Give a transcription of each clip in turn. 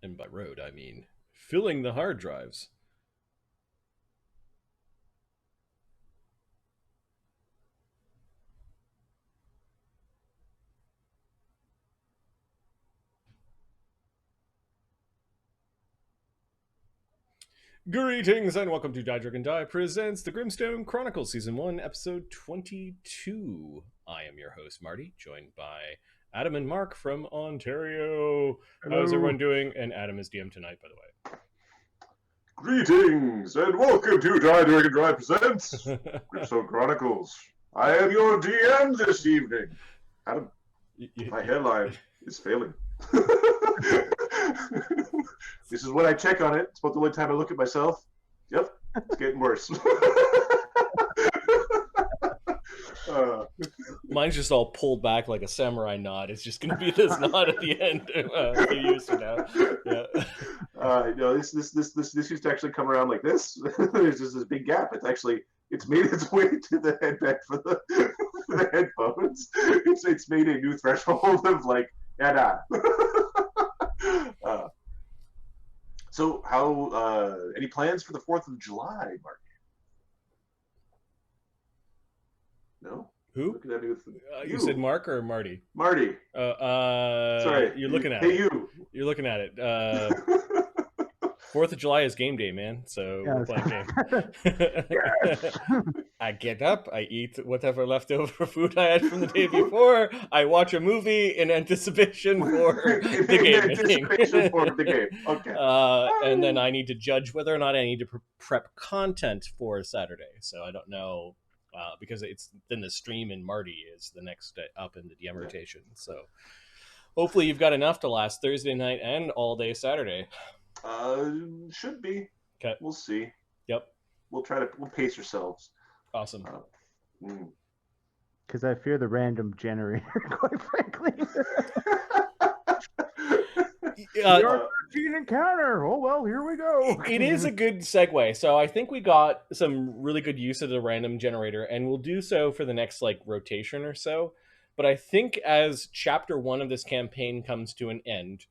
And by road, I mean filling the hard drives. Greetings and welcome to Die Dragon Die presents the Grimstone Chronicles Season 1, Episode 22. I am your host, Marty, joined by Adam and Mark from Ontario. Hello. How's everyone doing? And Adam is DM tonight, by the way. Greetings and welcome to Die Dragon Die presents Grimstone Chronicles. I am your DM this evening. Adam, my hairline is failing. This is when I check on it. It's about the only time I look at myself. Yep, it's getting worse. Mine's just all pulled back like a samurai knot. It's just going to be this knot at the end. A few years from now. Yeah. This used to actually come around like this. There's just this big gap. It's made its way to the headband for the headphones. It's made a new threshold of like, yeah, nah. So how any plans for the 4th of July, Mark? No? Who? You said Mark or Marty? Marty. Sorry. You're looking at it. Hey, you. You're looking at it. 4th of July is game day, man. So we're playing game. I get up, I eat whatever leftover food I had from the day before. I watch a movie in anticipation for the game. Okay. And then I need to judge whether or not I need to prep content for Saturday. So I don't know. Because it's then the stream in Marty is the next up in the DM rotation. So hopefully you've got enough to last Thursday night and all day Saturday. Should be. Okay. We'll see. Yep. We'll pace ourselves. Awesome. Because I fear the random generator, quite frankly. Your 13 encounter. Oh well, here we go. It is a good segue. So I think we got some really good use of the random generator, and we'll do so for the next rotation or so. But I think as chapter 1 of this campaign comes to an end,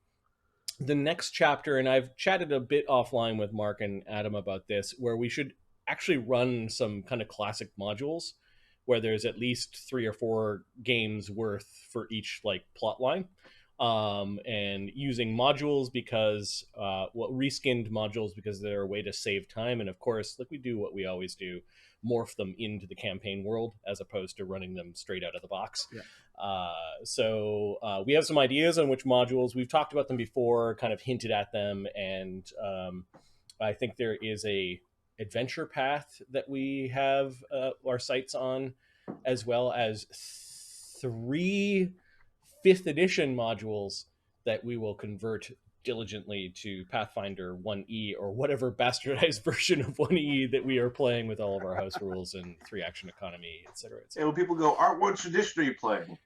the next chapter, and I've chatted a bit offline with Mark and Adam about this, where we should actually run some kind of classic modules where there's at least 3 or 4 games worth for each plot line. And using modules because reskinned modules because they're a way to save time, and of course we do what we always do, morph them into the campaign world as opposed to running them straight out of the box. So we have some ideas on which modules. We've talked about them before, kind of hinted at them, and I think there is a adventure path that we have our sights on, as well as 3 5th edition modules that we will convert diligently to Pathfinder 1E or whatever bastardized version of 1E that we are playing with all of our house rules and 3-action economy, etc. And when people go, what tradition are you playing?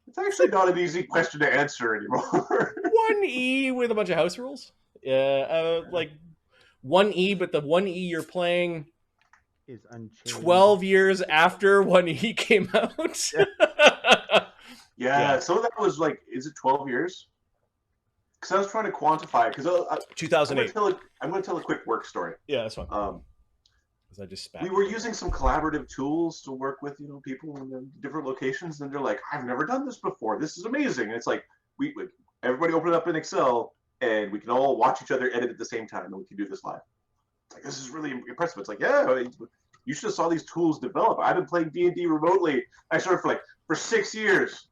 It's actually not an easy question to answer anymore. 1E with a bunch of house rules? 1E, but the 1E you're playing is unchanged. 12 years after 1E came out. Yeah, some of that was is it 12 years? Because I was trying to quantify, because 2008. I'm going to tell a quick work story. Yeah, that's fine. I just spat. We were using some collaborative tools to work with, people in different locations, and they're like, "I've never done this before. This is amazing." And it's like everybody open it up in Excel, and we can all watch each other edit at the same time, and we can do this live. It's like, this is really impressive. It's like, yeah, you should have saw these tools develop. I've been playing D&D remotely. I started for 6 years.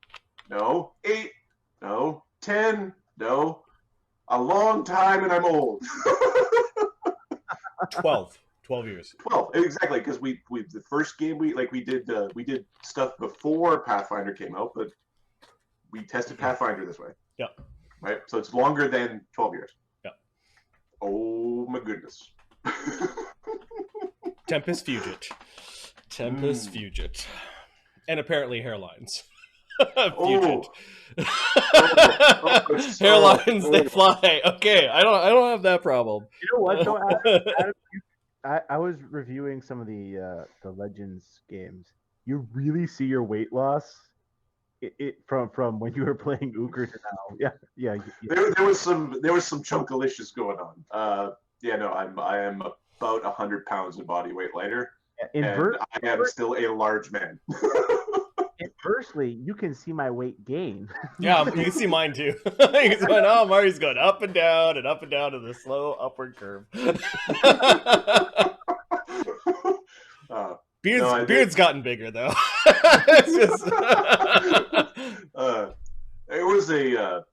No, 8. No, 10. No, a long time, and I'm old. 12 years. 12, exactly, because we the first game we did stuff before Pathfinder came out, but we tested Pathfinder this way. Yeah. Right, so it's longer than 12 years. Yeah. Oh my goodness. Tempest Fugit. And apparently hairlines. Fugit. Hairlines, they fly. Okay, I don't have that problem. You know what though, Adam, I was reviewing some of the Legends games. You really see your weight loss it from when you were playing Euchre to now. Yeah. There was some chunkalicious going on. Yeah, no, I am about 100 pounds in body weight lighter, and I am still a large man. Inversely, you can see my weight gain. Yeah, you can see mine too. He's going, oh, Marty's going up and down in the slow upward curve. Beard's gotten bigger though. It's just... it was a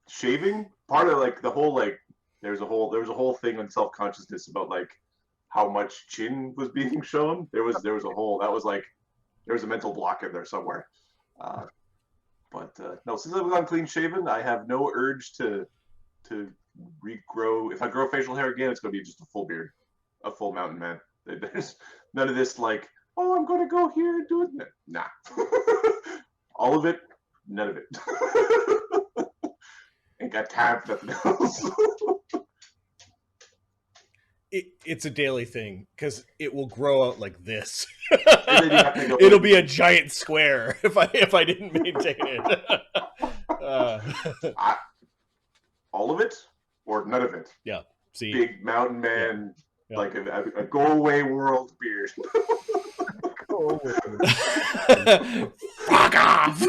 shaving part of like the whole like there was a whole thing on self-consciousness about like how much chin was being shown. There was a whole that was like there was a mental block in there somewhere. But no, since I've gone clean shaven, I have no urge to regrow. If I grow facial hair again, it's going to be just a full beard, a full mountain man. There's none of this like, oh, I'm going to go here and do it. Nah, all of it, none of it. Ain't got time for nothing else. It's a daily thing because it will grow out like this. It'll be a giant square if I didn't maintain it. All of it or none of it. Yeah. See, big mountain man, yeah. Like a go away world beard. Fuck off!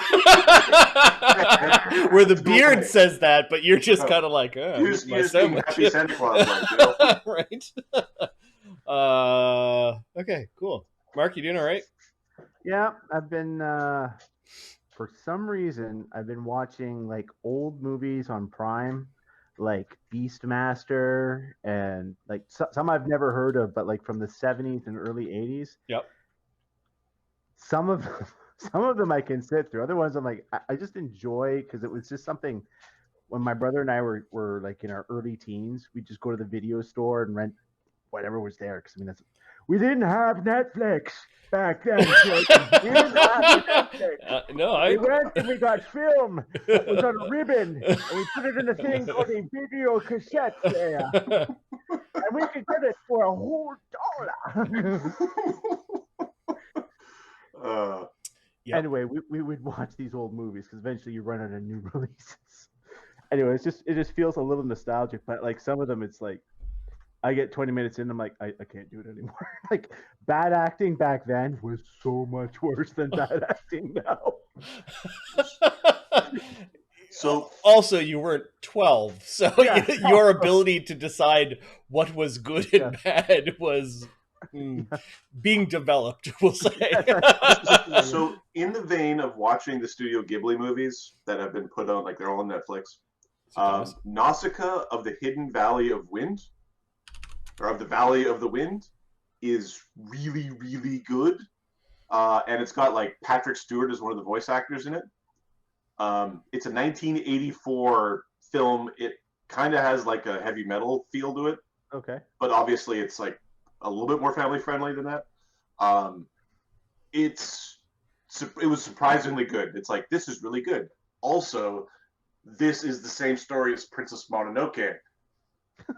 Where the beard says that, but you're just kind of like, oh, you're just being happy Santa Claus, like, you know? Right? Okay, cool. Mark, you doing all right? Yeah, I've been for some reason I've been watching like old movies on Prime, like Beastmaster, and like some I've never heard of, but like from the 70s and early 80s. Yep. Some of them I can sit through. Other ones I'm like, I just enjoy because it was just something. When my brother and I were like in our early teens, we'd just go to the video store and rent whatever was there. Because I mean, we didn't have Netflix back then. We didn't have Netflix. We went and we got film that was on a ribbon, and we put it in a thing called a video cassette player, and we could get it for a whole $1. Yep. Anyway, we would watch these old movies because eventually you run out of new releases. Anyway, it just feels a little nostalgic, but like some of them, it's like I get 20 minutes in, I'm like, I can't do it anymore. Like bad acting back then was so much worse than bad acting now. So also you weren't 12, so yeah. Your ability to decide what was good and bad was being developed, we'll say. So in the vein of watching the Studio Ghibli movies that have been put on, like they're all on Netflix, Nausicaa of the Hidden Valley of Wind, or of the Valley of the Wind, is really, really good. And it's got like Patrick Stewart as one of the voice actors in it. It's a 1984 film. It kind of has like a heavy metal feel to it. Okay. But obviously it's like a little bit more family friendly than that. It was surprisingly good. It's like, this is really good. Also, this is the same story as Princess Mononoke.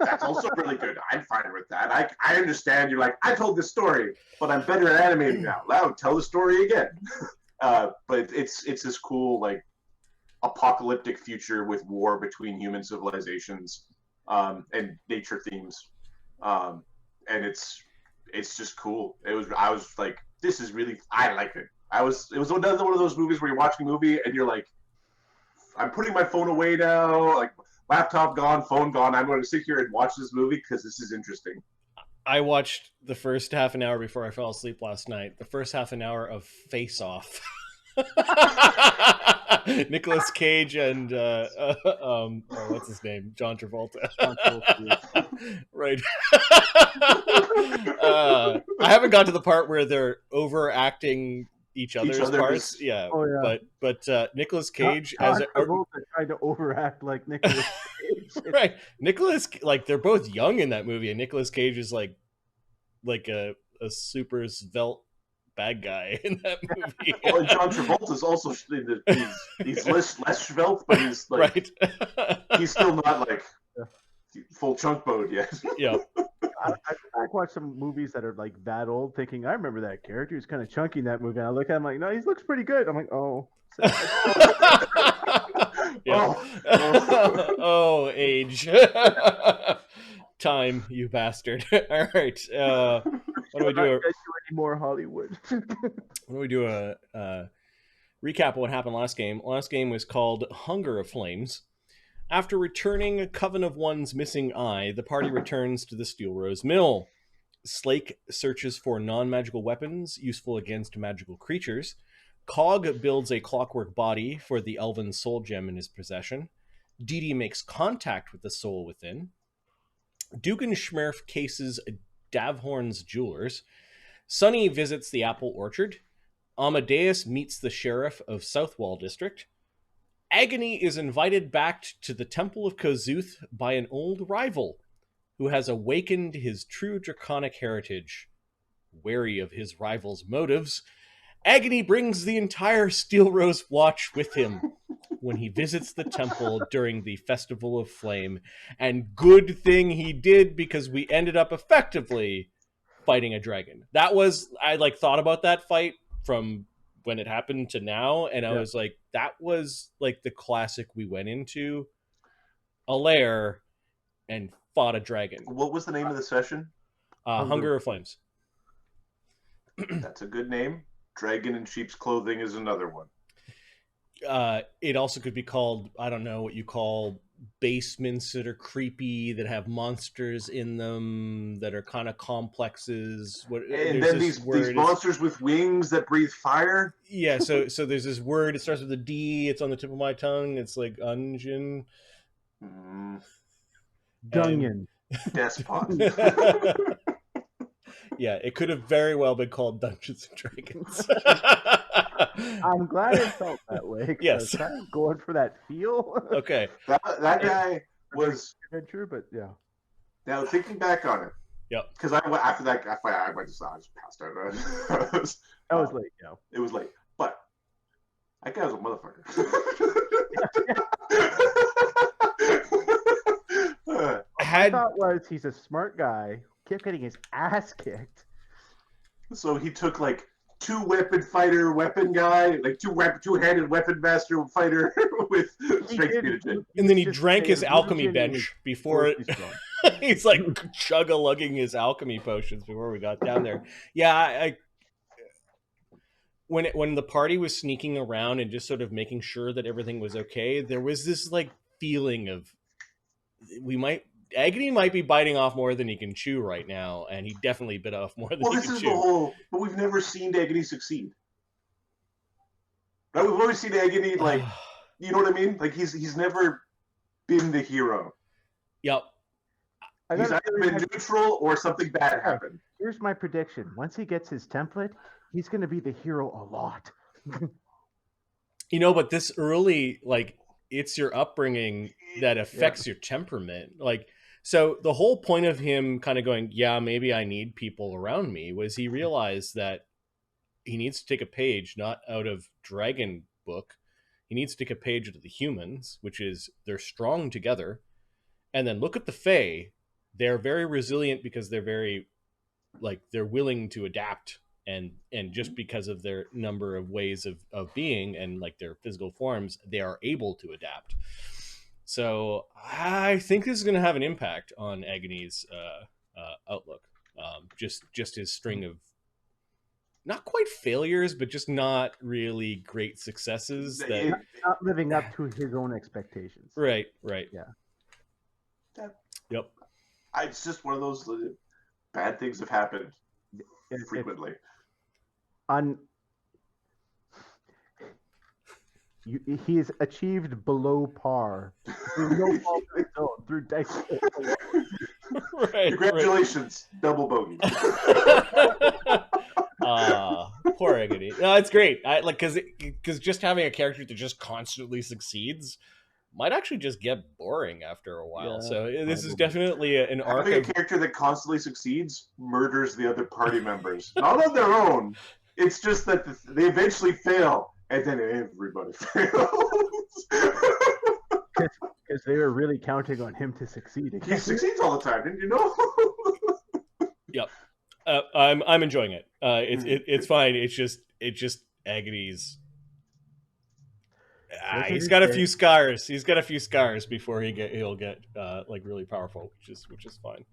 That's also really good. I'm fine with that. I understand you're like, I told this story, but I'm better at animating now. Loud, tell the story again. But it's this cool like apocalyptic future with war between human civilizations and nature themes. And it's just cool. I was like, this is really, I like it. It was another one of those movies where you're watching a movie and you're like, I'm putting my phone away now, like laptop gone, phone gone. I'm going to sit here and watch this movie because this is interesting. I watched the first half an hour before I fell asleep last night. The first half an hour of Face Off. Nicolas Cage and what's his name? John Travolta. Right. I haven't got to the part where they're overacting each other's parts. Yeah. Oh, yeah. But Nicolas Cage as trying to overact like Nicolas Cage. Right. Nicolas, like they're both young in that movie, and Nicolas Cage is like a super svelte bad guy in that movie. Well, and John Travolta's also he's less svelte, but he's like right. He's still not like full chunk mode yet. Yeah. I watch some movies that are like that old, thinking I remember that character. He's kind of chunky in that movie. And I look at him like, no, he looks pretty good. I'm like, oh. Yeah. Oh. Oh, age. Time, you bastard. All right. Why don't we do any more Hollywood? a recap of what happened last game? Last game was called Hunger of Flames. After returning a Coven of One's missing eye, the party returns to the Steel Rose Mill. Slake searches for non-magical weapons useful against magical creatures. Cog builds a clockwork body for the elven soul gem in his possession. Dee Dee makes contact with the soul within. Dugganschmirph cases Davhorn's jewelers. Sunny visits the apple orchard. Amadeus meets the sheriff of Southwall District. Agony is invited back to the Temple of Kozuth by an old rival who has awakened his true draconic heritage. Wary of his rival's motives, Agony brings the entire Steel Rose Watch with him when he visits the temple during the Festival of Flame. And good thing he did, because we ended up effectively fighting a dragon. That was, I like thought about that fight from when it happened to now, and I was like, that was like the classic. We went into a lair and fought a dragon. What was the name of the session? Hunger of Flames. That's a good name. Dragon in sheep's clothing is another one. It also could be called, I don't know what you call basements that are creepy, that have monsters in them, that are kind of complexes. And then these monsters with wings that breathe fire. Yeah, so there's this word. It starts with a D. It's on the tip of my tongue. It's like Ungin. Duggan. Despot. Yeah, it could have very well been called Dungeons and Dragons. I'm glad it felt that way. Yes. Kind of going for that feel. Okay. That guy was adventure, but yeah. Now thinking back on it. Yep. Because after that, I just passed out. That was late. Yeah. It was late, but that guy was a motherfucker. I thought was he's a smart guy. Kept getting his ass kicked. So he took like two-weapon fighter weapon guy, like two-handed weapon master fighter with strength mutagen. And then he drank his alchemy bench before it. He's like chug-a-lugging his alchemy potions before we got down there. Yeah, when the party was sneaking around and just sort of making sure that everything was okay, there was this like feeling of Agony might be biting off more than he can chew right now, and he definitely bit off more than he can chew. Well, this is the whole... But we've never seen Agony succeed. Right? We've always seen Agony, like... You know what I mean? Like, he's never been the hero. Yep. He's either been neutral or something bad happened. Here's my prediction. Once he gets his template, he's going to be the hero a lot. But this early, like, it's your upbringing that affects your temperament. Like... So the whole point of him kind of going, yeah, maybe I need people around me, was he realized that he needs to take a page not out of Dragon book. He needs to take a page out of the humans, which is they're strong together. And then look at the Fae. They're very resilient because they're very, like, they're willing to adapt. And just because of their number of ways of being and like their physical forms, they are able to adapt. So I think this is going to have an impact on Agony's outlook. Just his string of not quite failures, but just not really great successes. That not living up to his own expectations. Right. Yeah. Yep. It's just one of those bad things have happened frequently. He has achieved below par through no fault of his own, through dice. Right. Congratulations, double bogey. Poor Agony. No, it's great. Because just having a character that just constantly succeeds might actually just get boring after a while. Yeah, so this is definitely an arc. Having a character that constantly succeeds murders the other party members, not on their own. It's just that they eventually fail. And then everybody fails. Because they were really counting on him to succeed. He succeeds all the time, didn't you know? Yep. I'm enjoying it. It's fine. It's just Agony's. He's got a few scars. He's got a few scars before he'll get like really powerful, which is fine.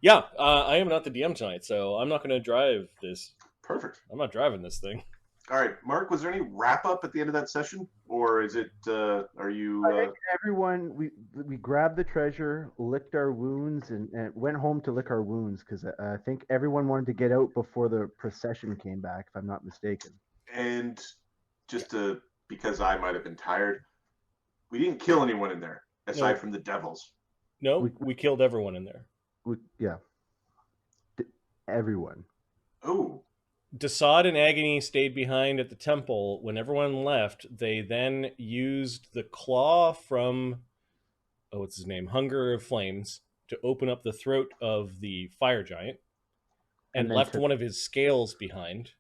Yeah, I am not the DM tonight, so I'm not going to drive this. Perfect. I'm not driving this thing. All right, Mark, was there any wrap up at the end of that session, or is it? Are you? I think everyone we grabbed the treasure, licked our wounds, and went home to lick our wounds because I think everyone wanted to get out before the procession came back, if I'm not mistaken. And just because I might have been tired, we didn't kill anyone in there aside from the devils. No, we killed everyone in there. Everyone. Oh. Desaad and Agony stayed behind at the temple. When everyone left, they then used the claw from, what's his name? Hunger of Flames, to open up the throat of the fire giant and left one of his scales behind.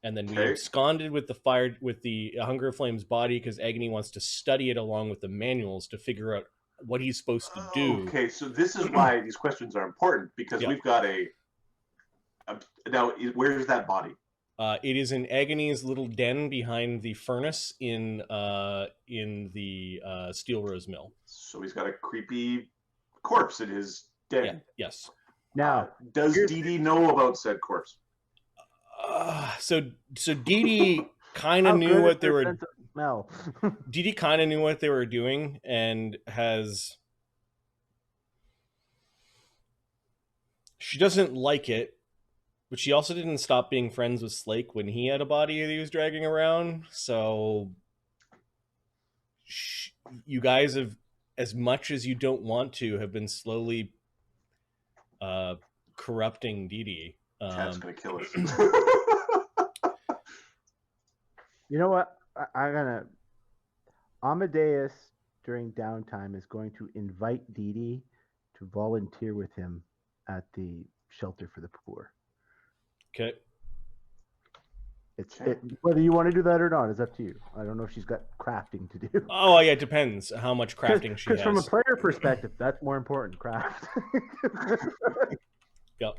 And then we absconded with the Hunger of Flames body because Agony wants to study it along with the manuals to figure out what he's supposed to do. Okay, so this is why these questions are important, because we've got now, where's that body? It is in Agony's little den behind the furnace in the Steel Rose Mill. So he's got a creepy corpse in his den. Yeah, yes. Now, does Dee Dee know about said corpse? So Dee Dee kind of knew what they were. No. Dee Dee kind of knew what they were doing and has. She doesn't like it. But she also didn't stop being friends with Slake when he had a body that he was dragging around. So you guys have, as much as you don't want to, have been slowly corrupting Dee Dee. Cat's going to kill us. You know what? Amadeus, during downtime, is going to invite Dee Dee to volunteer with him at the shelter for the poor. Okay. Whether you want to do that or not is up to you. I don't know if she's got crafting to do. Oh, yeah, it depends how much crafting she has. Because from a player perspective, that's more important, craft. Yep.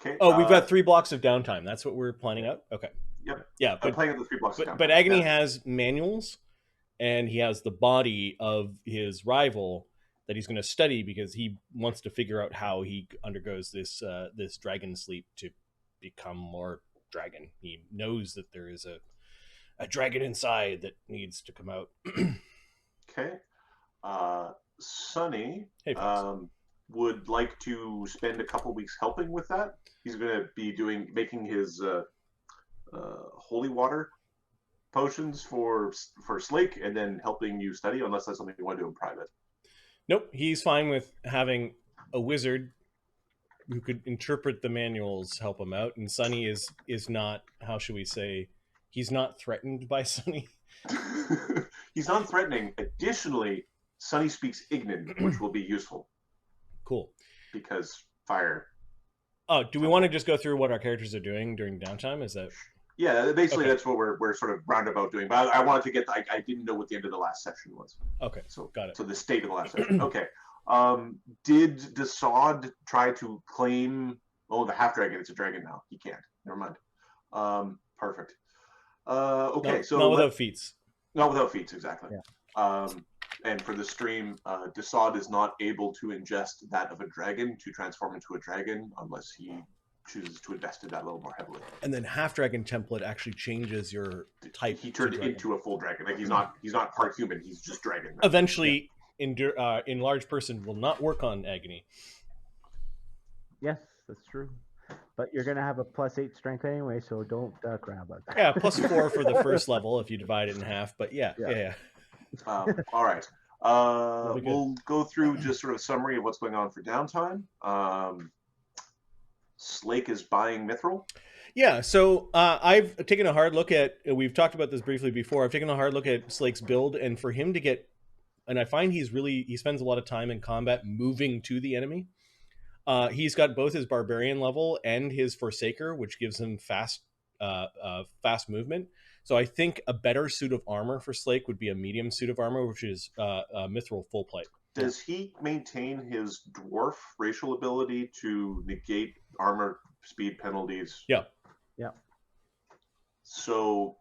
Okay. Oh, we've got 3 blocks of downtime. That's what we're planning out? Okay. Yep. Yeah, I'm playing the 3 blocks of downtime. But Agony has manuals, and he has the body of his rival that he's going to study because he wants to figure out how he undergoes this dragon sleep to become more dragon. He knows that there is a dragon inside that needs to come out. Okay. Sunny would like to spend a couple weeks helping with that. He's going to be making his holy water potions for Slake and then helping you study, unless that's something you want to do in private. Nope, he's fine with having a wizard who could interpret the manuals help him out, and Sunny is not, how should we say, he's not threatened by Sunny. He's not threatening. Additionally, Sunny speaks Ignan, which will be useful. Cool. Because fire. Oh, do we want to just go through what our characters are doing during downtime? Is that? Yeah, basically that's what we're sort of roundabout doing. But I wanted to get. I didn't know what the end of the last section was. Okay. So got it. So the state of the last section. Okay. Did Desaad try to claim? Oh, the half dragon. It's a dragon now. He can't. Never mind. Perfect. Okay. So not without feats. Not without feats, exactly. Yeah. And for the stream, Desaad is not able to ingest that of a dragon to transform into a dragon unless he chooses to invest in that a little more heavily. And then half dragon template actually changes your type. He turned into a full dragon. Like he's not part human. He's just dragon. Eventually, enlarged person will not work on Agony. Yes, that's true. But you're going to have a +8 strength anyway, so don't cry about that. Yeah, +4 for the first level if you divide it in half. But yeah. All right. We'll go through just sort of a summary of what's going on for downtime. Slake is buying Mithril. Yeah, so I've taken a hard look at, we've talked about this briefly before, I've taken a hard look at Slake's build, and for him to get, and I find he spends a lot of time in combat moving to the enemy. He's got both his Barbarian level and his Forsaker, which gives him fast movement. So I think a better suit of armor for Slake would be a medium suit of armor, which is Mithril full plate. Does he maintain his dwarf racial ability to negate armor speed penalties? Yeah. Yeah. So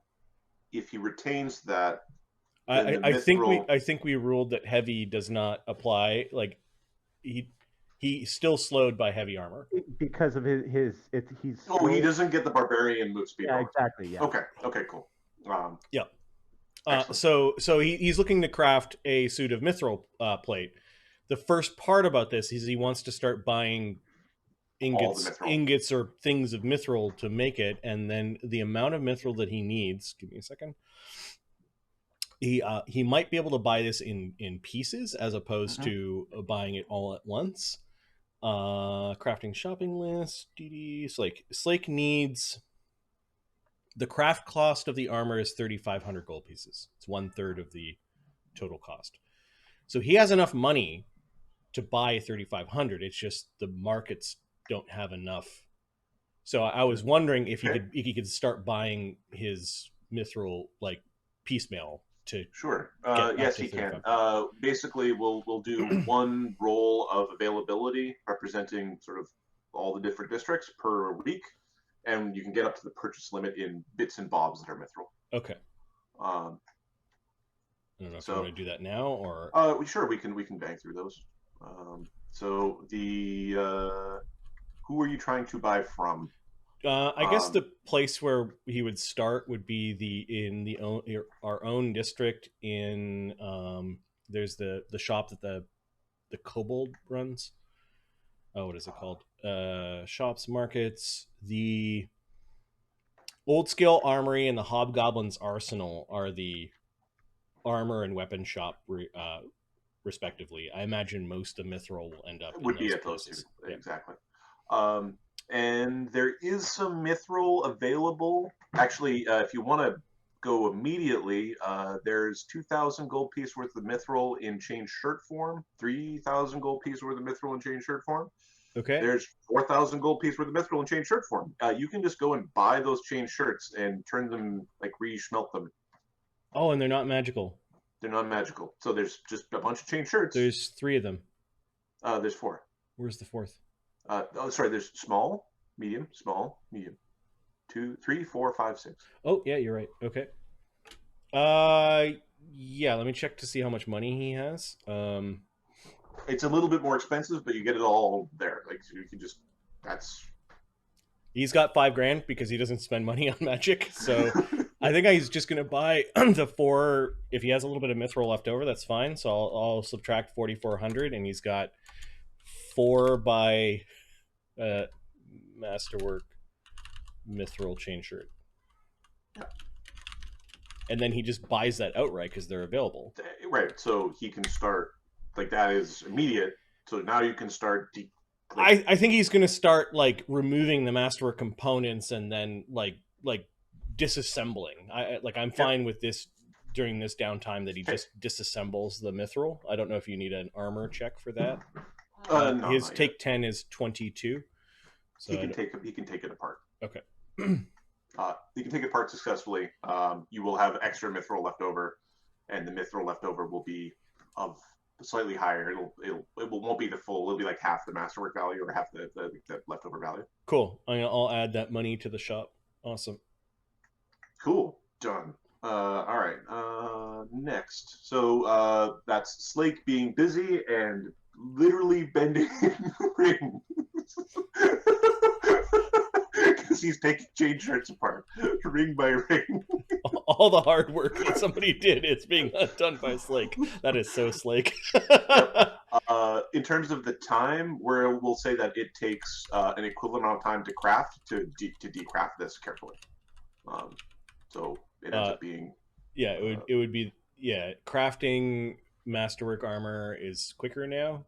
if he retains that, then I think mithril... I think we ruled that heavy does not apply. Like he's still slowed by heavy armor because of his he's Oh, he doesn't get the barbarian move speed. Yeah, exactly. Yeah. Okay, cool. Yeah. Excellent. So he's looking to craft a suit of mithril plate. The first part about this is he wants to start buying ingots or things of mithril to make it, and then the amount of mithril that he needs. Give me a second. He might be able to buy this in pieces as opposed to buying it all at once. Crafting shopping list. Slake needs. The craft cost of the armor is 3,500 gold pieces. It's 1/3 of the total cost. So he has enough money to buy 3,500. It's just the markets don't have enough. So I was wondering if he could start buying his mithril like piecemeal to. Sure. Yes, he can. Basically, we'll do one roll of availability representing sort of all the different districts per week, and you can get up to the purchase limit in bits and bobs that are mithril. Okay. I don't know if you want to do that now or. Sure, we can bang through those. So the who are you trying to buy from? I guess the place where he would start would be our own district. In there's the shop that the kobold runs. Oh, what is it called? Shops, markets. The Old Scale Armory and the Hobgoblin's Arsenal are the armor and weapon shop, respectively. I imagine most of Mithril will end up would be at those two. Yeah. Exactly. And there is some mithril available. Actually, if you want to go immediately, there's 2,000 gold piece worth of mithril in chain shirt form, 3,000 gold piece worth of mithril in chain shirt form. Okay. There's 4,000 gold piece worth of mithril in chain shirt form. You can just go and buy those chain shirts and turn them, like re-smelt them. Oh, and they're not magical. They're not magical. So there's just a bunch of chain shirts. There's 3 of them. There's 4. Where's the 4th? There's small, medium, 2, 3, 4, 5, 6. Oh, yeah, you're right. Okay. Yeah, let me check to see how much money he has. It's a little bit more expensive, but you get it all there. Like, you can just, He's got $5,000 because he doesn't spend money on magic. So I think he's just going to buy the 4. If he has a little bit of mithril left over, that's fine. So I'll subtract 4,400, and he's got 4 by masterwork mithril chain shirt. Yeah. And then he just buys that outright because they're available. Right. So he can start, like, that is immediate. So now you can start. I think he's going to start like removing the masterwork components and then like disassembling. I'm fine with this during this downtime that he just disassembles the mithril. I don't know if you need an armor check for that. No, his take 10 is 22. So he can take it apart. Okay. You can take it apart successfully. You will have extra mithril left over, and the mithril left over will be of slightly higher. It won't be the full. It'll be like half the masterwork value or half the leftover value. Cool. I'll add that money to the shop. Awesome. Cool. Done. All right. Next. So that's Slake being busy and literally bending ring because he's taking chain shirts apart, ring by ring. All the hard work that somebody did is being done by Slake. That is so Slake. Yep. In terms of the time, we'll say that it takes an equivalent amount of time to craft to decraft this carefully. So it ends up being. Yeah, it would be crafting masterwork armor is quicker now.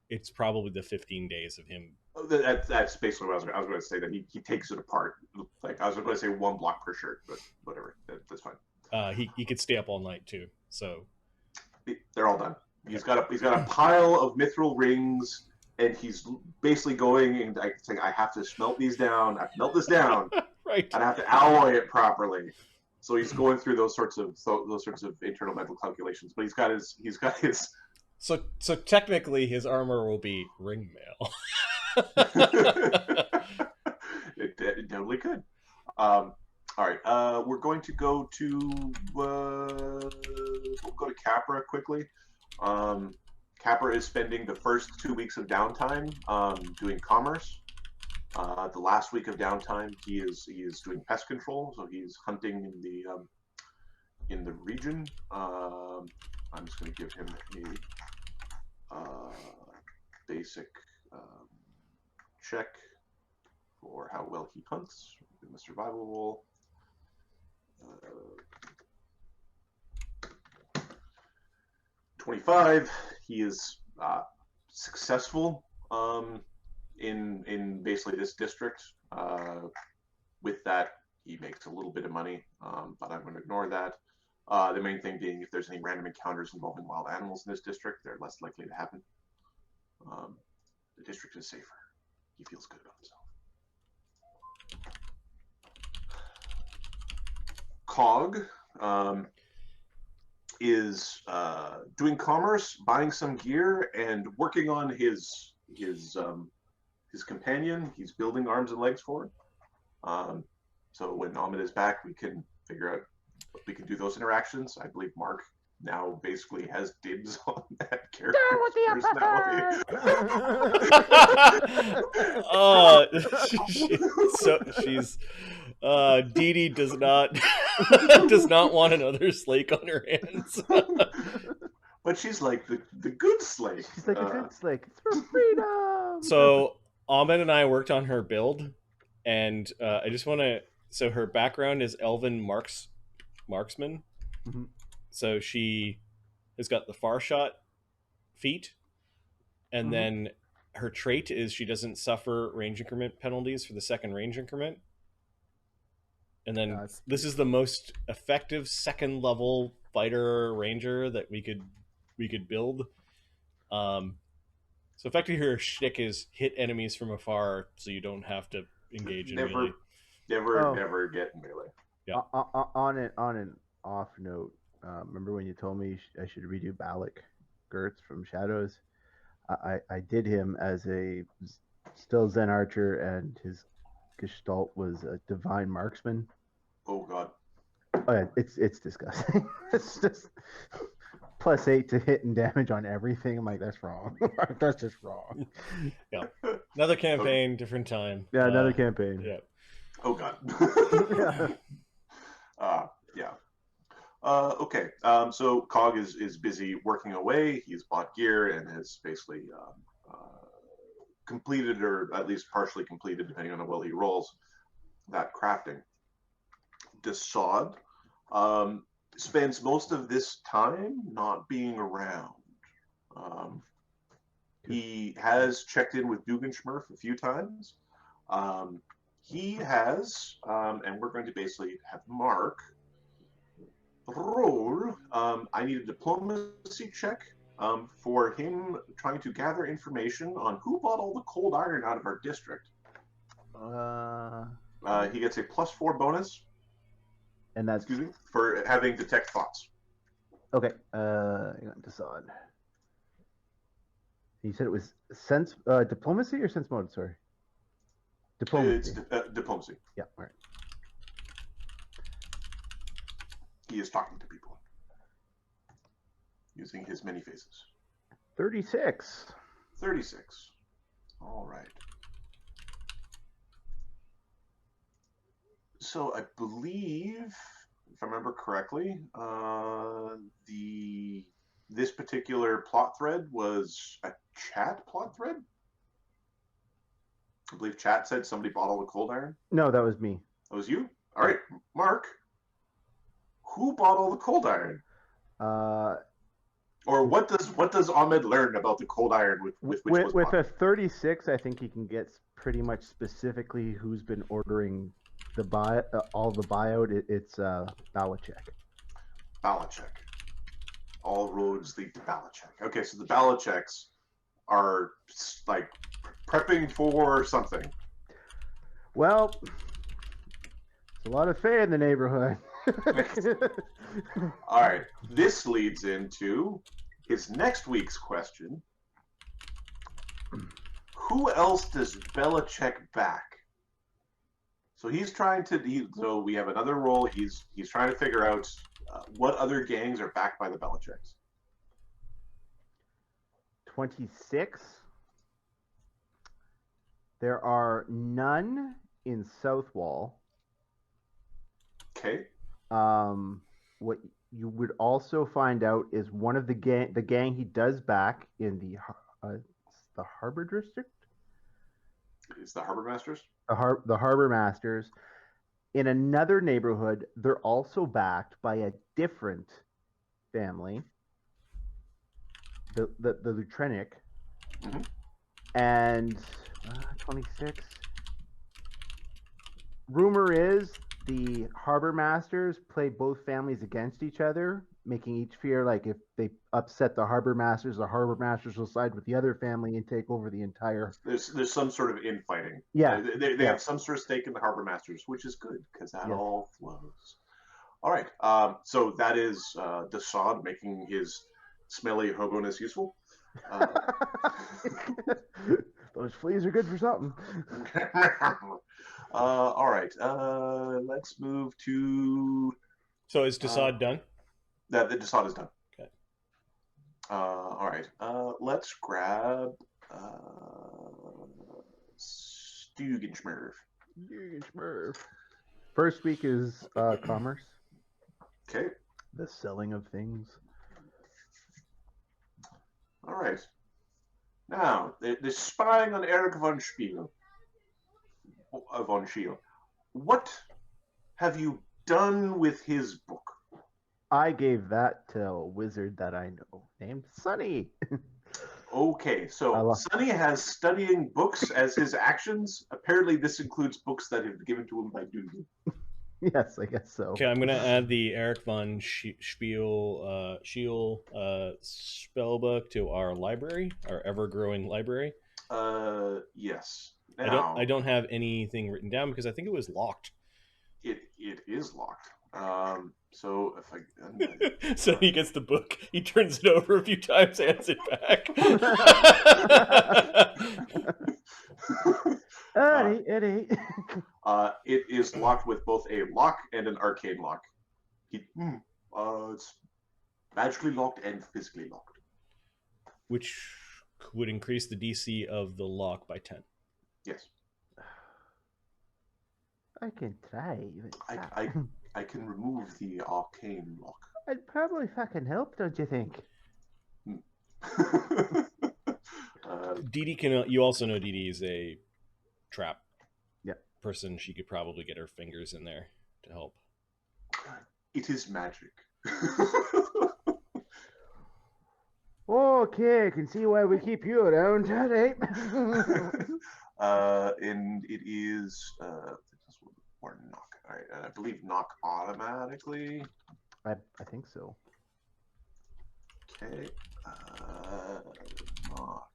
It's probably the 15 days of him. That's basically what I was going to say, that he takes it apart. Like, I was going to say 1 block per shirt, but whatever. That's fine. He could stay up all night too. So they're all done. He's got a pile of mithril rings, and he's basically going and saying, I have to smelt these down. I have to melt this down. Right. And I have to alloy it properly. So he's going through those sorts of internal mental calculations. But he's got his So technically, his armor will be ring mail. It totally could. All right. We're going to go to we'll go to Capra quickly. Capra is spending the first 2 weeks of downtime doing commerce. The last week of downtime, he is doing pest control, so he's hunting in the region. I'm just going to give him a basic check for how well he hunts in the survival roll. 25. He is successful in basically this district. With that, he makes a little bit of money, but I'm going to ignore that. The main thing being, if there's any random encounters involving wild animals in this district, they're less likely to happen. The district is safer. He feels good about himself. Cog is doing commerce, buying some gear, and working on his companion. He's building arms and legs for it. So when Ahmed is back, we can figure out what we can do those interactions. I believe Mark now basically has dibs on that character's personality. She's Dee Dee does not want another slake on her hands. But she's like the good slake. She's like a good slake. It's for freedom. So Ahmed and I worked on her build, and I just want to. So her background is Elven marksman. Mm-hmm. So she has got the far shot feat, and then her trait is she doesn't suffer range increment penalties for the second range increment. And then this is the most effective second level fighter ranger that we could build. So effectively her shtick is hit enemies from afar so you don't have to engage in melee. Never get in melee. Yeah. On an off note, remember when you told me I should redo Balak Gertz from Shadows? I did him as a still Zen archer, and his gestalt was a divine marksman. Oh god. Oh yeah, it's disgusting. It's just +8 to hit and damage on everything. I'm like, that's wrong. That's just wrong. Yeah. Another campaign, different time. Yeah, another campaign. Yeah. Oh god. Yeah. Okay. So Cog is busy working away. He's bought gear and has basically completed, or at least partially completed, depending on how well he rolls, that crafting. Desaad spends most of this time not being around. He has checked in with Dugganschmirph a few times. He has, and we're going to basically have Mark roll. I need a diplomacy check for him trying to gather information on who bought all the cold iron out of our district. He gets a +4 bonus. And that's for having detect thoughts. Okay. Desaad. You said it was diplomacy or sense mode? Sorry. Diplomacy. It's diplomacy. Yeah. All right. He is talking to people using his many faces. 36. 36. All right. So I believe, if I remember correctly, this particular plot thread was a chat plot thread. I believe chat said somebody bought all the cold iron. No, that was me. That was you? All right, Mark. Who bought all the cold iron? Or what does Ahmed learn about the cold iron with a 36? I think he can get pretty much specifically who's been ordering all the buyout. It's Balachek. Balachek. All roads lead to Balachek. Okay, so the Balacheks are like prepping for something. Well, there's a lot of Fae in the neighborhood. All right, this leads into his next week's question: who else does Belichick back? So he's trying to. So we have another role. He's trying to figure out what other gangs are backed by the Belichicks. 26. There are none in Southwall. Okay. What you would also find out is one of the gang he does back in the Harbor District. It's the Harbor Masters. The Harbor Masters. In another neighborhood, they're also backed by a different family, the Lutrenic, and 26. Rumor is the Harbor Masters play both families against each other, making each fear like if they upset the Harbor Masters will side with the other family and take over the entire. There's some sort of infighting. Yeah, they have some sort of stake in the Harbor Masters, which is good because that all flows. All right, so that is Desaad making his smelly hobo-ness useful. Those fleas are good for something. All right, let's move to. So is Desaad done? That the Desaad is done. Okay. All right, let's grab Dugganschmirph. Dugganschmirph. First week is commerce. Okay. The selling of things. All right. Now, they're spying on Eric von Spiel. Von Schiel. What have you done with his book? I gave that to a wizard that I know named Sunny. Okay, so Sunny has studying books as his actions. Apparently, this includes books that have been given to him by Duggan. Yes, I guess so. Okay, I'm going to add the Eric von Schiel spellbook to our library, our ever-growing library. Yes. Now, I don't have anything written down because I think it was locked. It is locked. So if I so he gets the book, he turns it over a few times, hands it back. Eddie. It is locked with both a lock and an arcane lock. It's magically locked and physically locked. Which would increase the DC of the lock by 10. Yes. I can try. I can remove the arcane lock. I'd probably fucking help, don't you think? Dee Dee can. You also know Dee Dee is a trap person. She could probably get her fingers in there to help. It is magic. Okay, I can see why we keep you around, Teddy. And it is or knock. All right, and I believe knock automatically. I think so. Okay. Knock.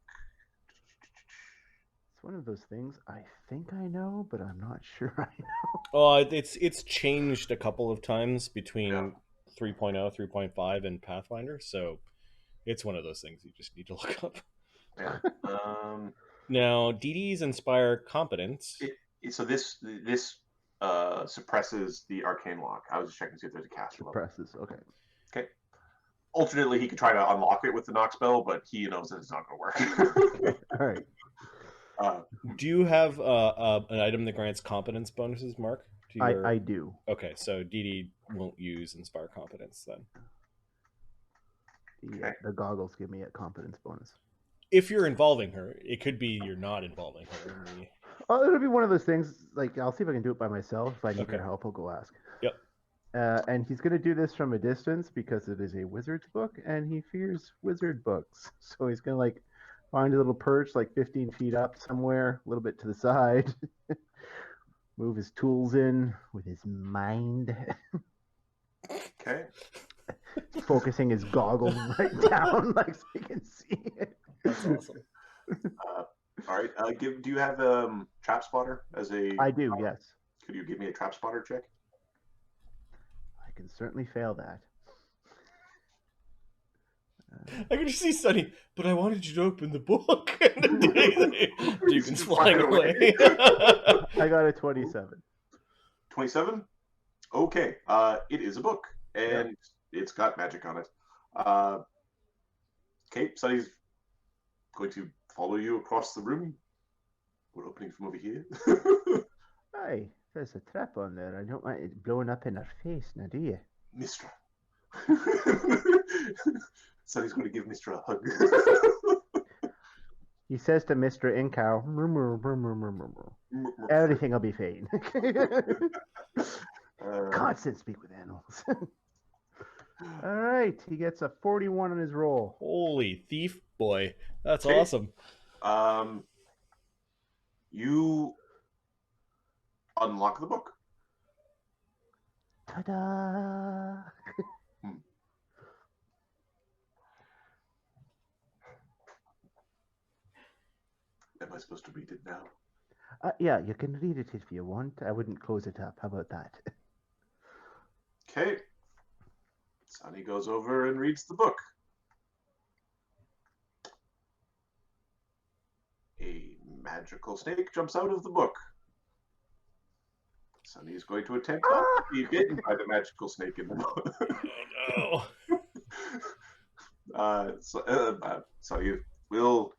It's one of those things I think I know, but I'm not sure I know. Oh, it's changed a couple of times between 3.0, 3.5, and Pathfinder, so it's one of those things you just need to look up. Yeah. Now, Dee Dee's Inspire Competence. So this suppresses the arcane lock. I was just checking to see if there's a caster level. Suppresses, okay. Okay. Alternately, he could try to unlock it with the knock spell, but he knows that it's not going to work. All right. Do you have an item that grants competence bonuses, Mark? I do. Okay, so Dee Dee won't use Inspire Competence then. The goggles give me a competence bonus. If you're involving her, it could be you're not involving her. Oh, it'll be one of those things. Like, I'll see if I can do it by myself. If I need your help, I'll go ask. Yep. And he's going to do this from a distance because it is a wizard's book, and he fears wizard books. So he's going to like find a little perch, like 15 feet up somewhere, a little bit to the side. Move his tools in with his mind. Okay. Focusing his goggles right down, like so he can see it. That's awesome. All right. Do you have Trap Spotter as a? I do. Yes. Could you give me a Trap Spotter check? I can certainly fail that. I can just see Sunny, but I wanted you to open the book. And then Duggan's flying Flying away. I got a 27. 27? Okay. It is a book, and it's got magic on it. Okay, Sunny's going to follow you across the room. We're opening from over here. Aye, there's a trap on there. I don't want it blowing up in her face, now do you? Mistra. Sunny's going to give Mistra a hug. He says to Mr. Incow, everything will be fine. Constant speak with animals. All right, he gets a 41 on his roll. Holy thief boy. That's Okay. awesome. You unlock the book. Ta-da! Am I supposed to read it now? Yeah, you can read it if you want. I wouldn't close it up. How about that? Okay. Sunny goes over and reads the book. A magical snake jumps out of the book. Sunny is going to attempt not to be bitten by the magical snake in the book. Oh, no. Sunny will.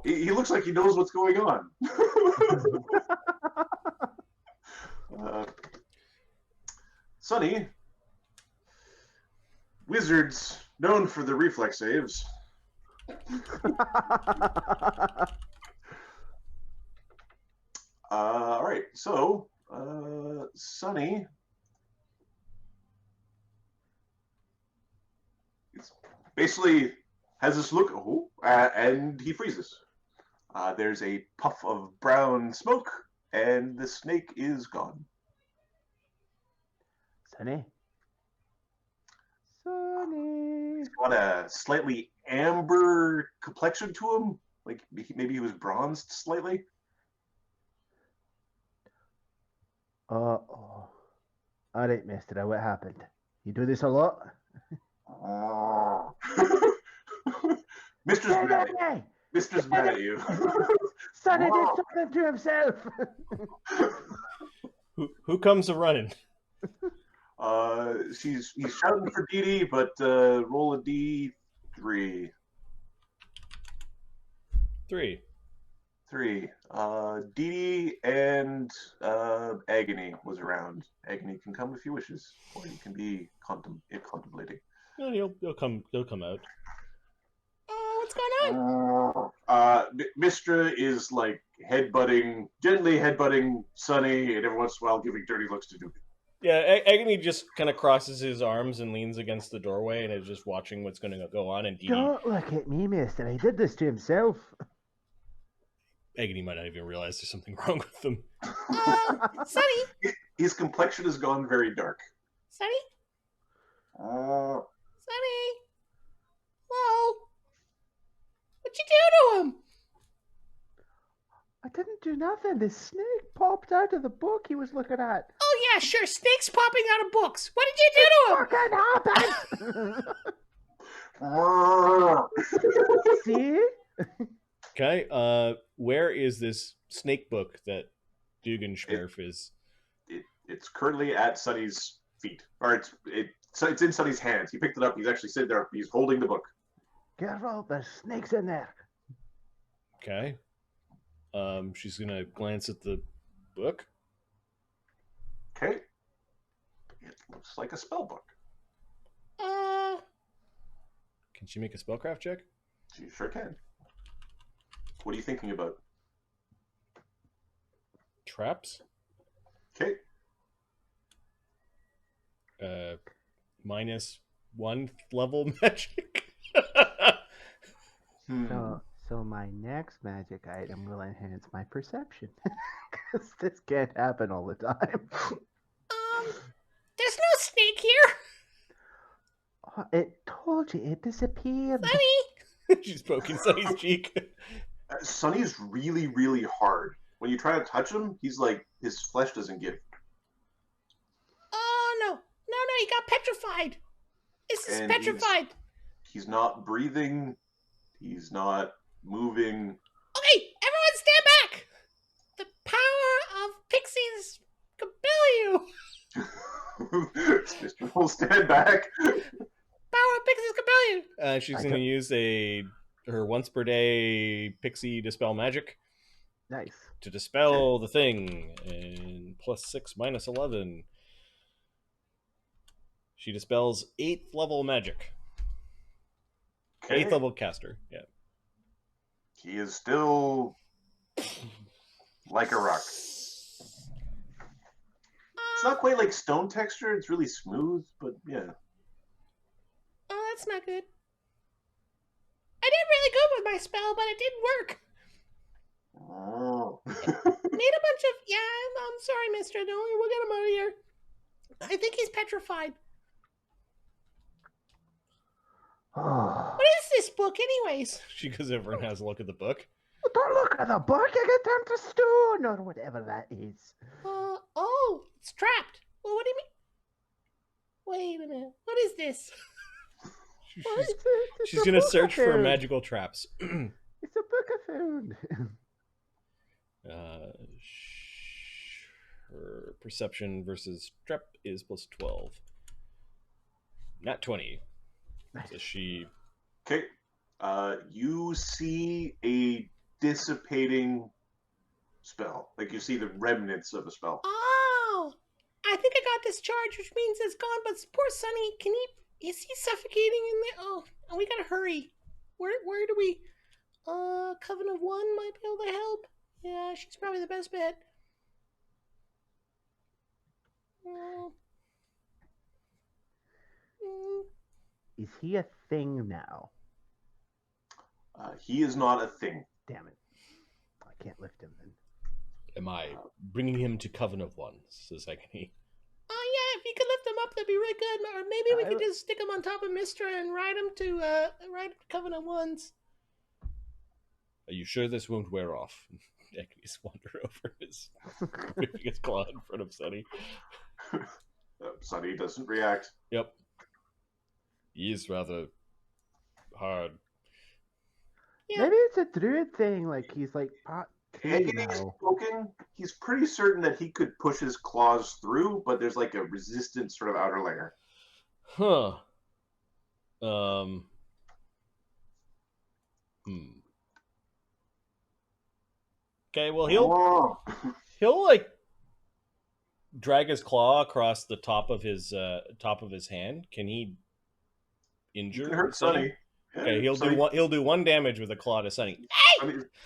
He looks like he knows what's going on. Sunny, wizards known for their reflex saves. All right, so Sunny basically has this look, and he freezes. There's a puff of brown smoke, and the snake is gone. Sunny. Sunny. He's got a slightly amber complexion to him, like maybe he was bronzed slightly. Oh. All right, mister, what happened? You do this a lot? Mister's mad at you. Mister's mad at you. Sonny did something to himself. Who comes a running? He's shouting for Dee Dee, but roll a D3. 3. Dee Dee and Agony was around. Agony can come if he wishes, or he can be contemplating. No, he'll come out. What's going on? Mistra is like gently headbutting Sunny, and every once in a while giving dirty looks to Duggan. Yeah, Agony just kind of crosses his arms and leans against the doorway and is just watching what's going to go on. And Dee Dee, Don't look at me, mister. He did this to himself. Agony might not even realize there's something wrong with him. Sunny? His complexion has gone very dark. Sunny? Uh, Sunny? Whoa. What'd you do to him? I didn't do nothing. The snake popped out of the book he was looking at. Oh, yeah, sure. Snakes popping out of books. What did you do to him? Fucking happened! See? Okay, where is this snake book that Dugganschmirph is? It's currently at Sunny's feet, or it's in Sunny's hands. He picked it up. He's actually sitting there. He's holding the book. Careful, there's snakes in there. Okay. She's gonna glance at the book. Okay. It looks like a spell book. Can she make a spellcraft check? She sure can. What are you thinking about? Traps? Okay. -1 level magic. So my next magic item will enhance my perception. Because this can't happen all the time. There's no snake here. Oh, it told you, it disappeared. Sunny? She's poking Sunny's cheek. Sunny's really, really hard. When you try to touch him, he's like, his flesh doesn't give. Oh, no. No, he got petrified. This is And petrified. He's not breathing. He's not moving. Okay, everyone stand back. The power of pixies compel you. Mr. will stand back. Power of pixies compel you. She's going to use her once per day pixie dispel magic Nice. to dispel the thing. And +6 -11. She dispels 8th level magic. Okay. 8th level caster. Yeah. He is still like a rock. It's not quite like stone texture. It's really smooth, but yeah. Oh, that's not good. I did really good with my spell, but it didn't work. Oh. Need a bunch of... Yeah, I'm sorry, mister. No, we'll get him out of here. I think he's petrified. What is this book, anyways? She goes over and has a look at the book. Don't look at the book. You get turned to stone or whatever that is. Oh, it's trapped. Well, what do you mean? Wait a minute. What is this? She's going to search for magical traps. It's a book I found. Her perception versus trap is +12. Not 20. So she... Okay. You see a dissipating spell. Like you see the remnants of a spell. Oh, I think I got this charge, which means it's gone. But poor Sunny, is he suffocating in there? Oh, we gotta hurry. Where do we? Coven of One might be able to help. Yeah, she's probably the best bet. Is he a thing now? He is not a thing. Damn it. I can't lift him then. Am I bringing him to Coven of One? Says Agony. Oh yeah, if you could lift him up, that'd be really good. Or maybe we could just stick him on top of Mister and ride him to Coven of Ones. Are you sure this won't wear off? Agony's wander over his claw in front of Sunny. Sunny doesn't react. Yep. He is rather hard. Yeah. Maybe it's a druid thing. Like he's like Agony's spoken. He's pretty certain that he could push his claws through, but there's like a resistant sort of outer layer. Huh. Okay, well he'll like drag his claw across the top of his hand. Can he injure You can hurt Sunny? Yeah, Okay, he'll do one damage with a claw to Sunny.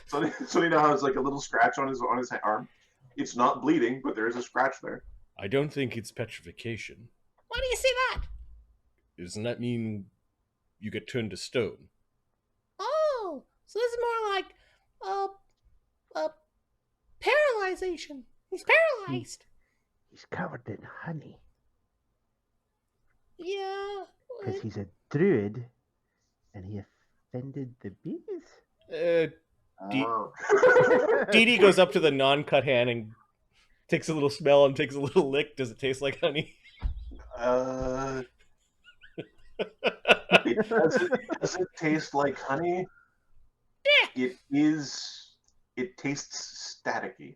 Sunny now has like a little scratch on his arm. It's not bleeding, but there is a scratch there. I don't think it's petrification. Why do you say that? Doesn't that mean you get turned to stone? Oh, so this is more like paralyzation. He's paralyzed. He's covered in honey. Yeah. Because he's a druid, and he offended the bees. Dee Dee goes up to the non-cut hand and takes a little smell and takes a little lick. Does it taste like honey? It doesn't taste like honey. Yeah. It tastes staticky.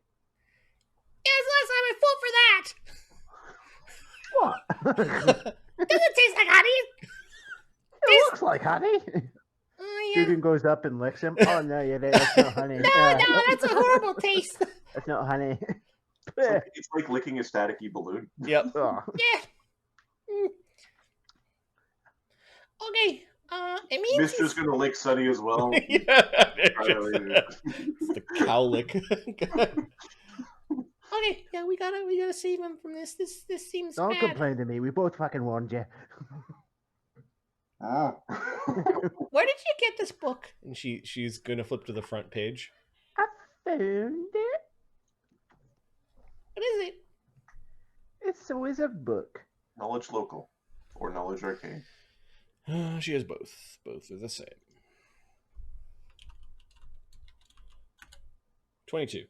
Yeah, last time I fought for that. What? Does it taste like honey? It looks like honey. Yeah. Duggan goes up and licks him. Oh no, yeah, that's not honey. No, that's a horrible taste. That's not honey. It's like licking a staticky balloon. Yep. Oh. Yeah. Okay. It means Mister's gonna lick Sunny as well. Yeah. It's the cow lick. Okay, yeah, we gotta save him from this. This seems Don't bad. complain to me. We both fucking warned you. Oh. Where did you get this book? And she's gonna flip to the front page. I found it. What is it? It's a wizard book. Knowledge local or knowledge arcane. She has both. Both are the same. 22.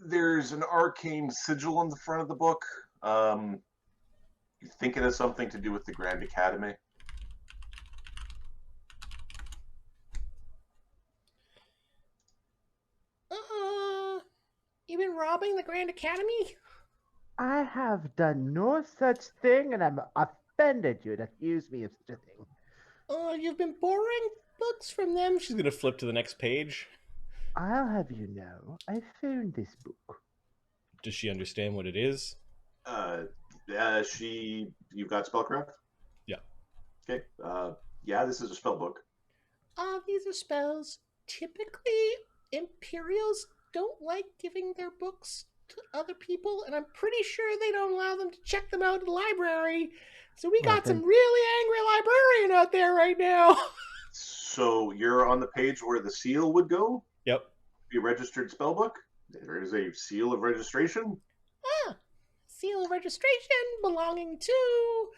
There's an arcane sigil on the front of the book. You think it has something to do with the Grand Academy? You been robbing the Grand Academy? I have done no such thing, and I'm offended you'd accuse me of such a thing. You've been borrowing books from them. She's gonna flip to the next page. I'll have you know, I found this book. Does she understand what it is? You've got spellcraft? Yeah. Okay. Yeah, this is a spell book. These are spells. Typically, Imperials don't like giving their books to other people, and I'm pretty sure they don't allow them to check them out in the library. So we got some really angry librarian out there right now. So you're on the page where the seal would go? Yep. Be a registered spell book. There is a seal of registration. Seal of registration belonging to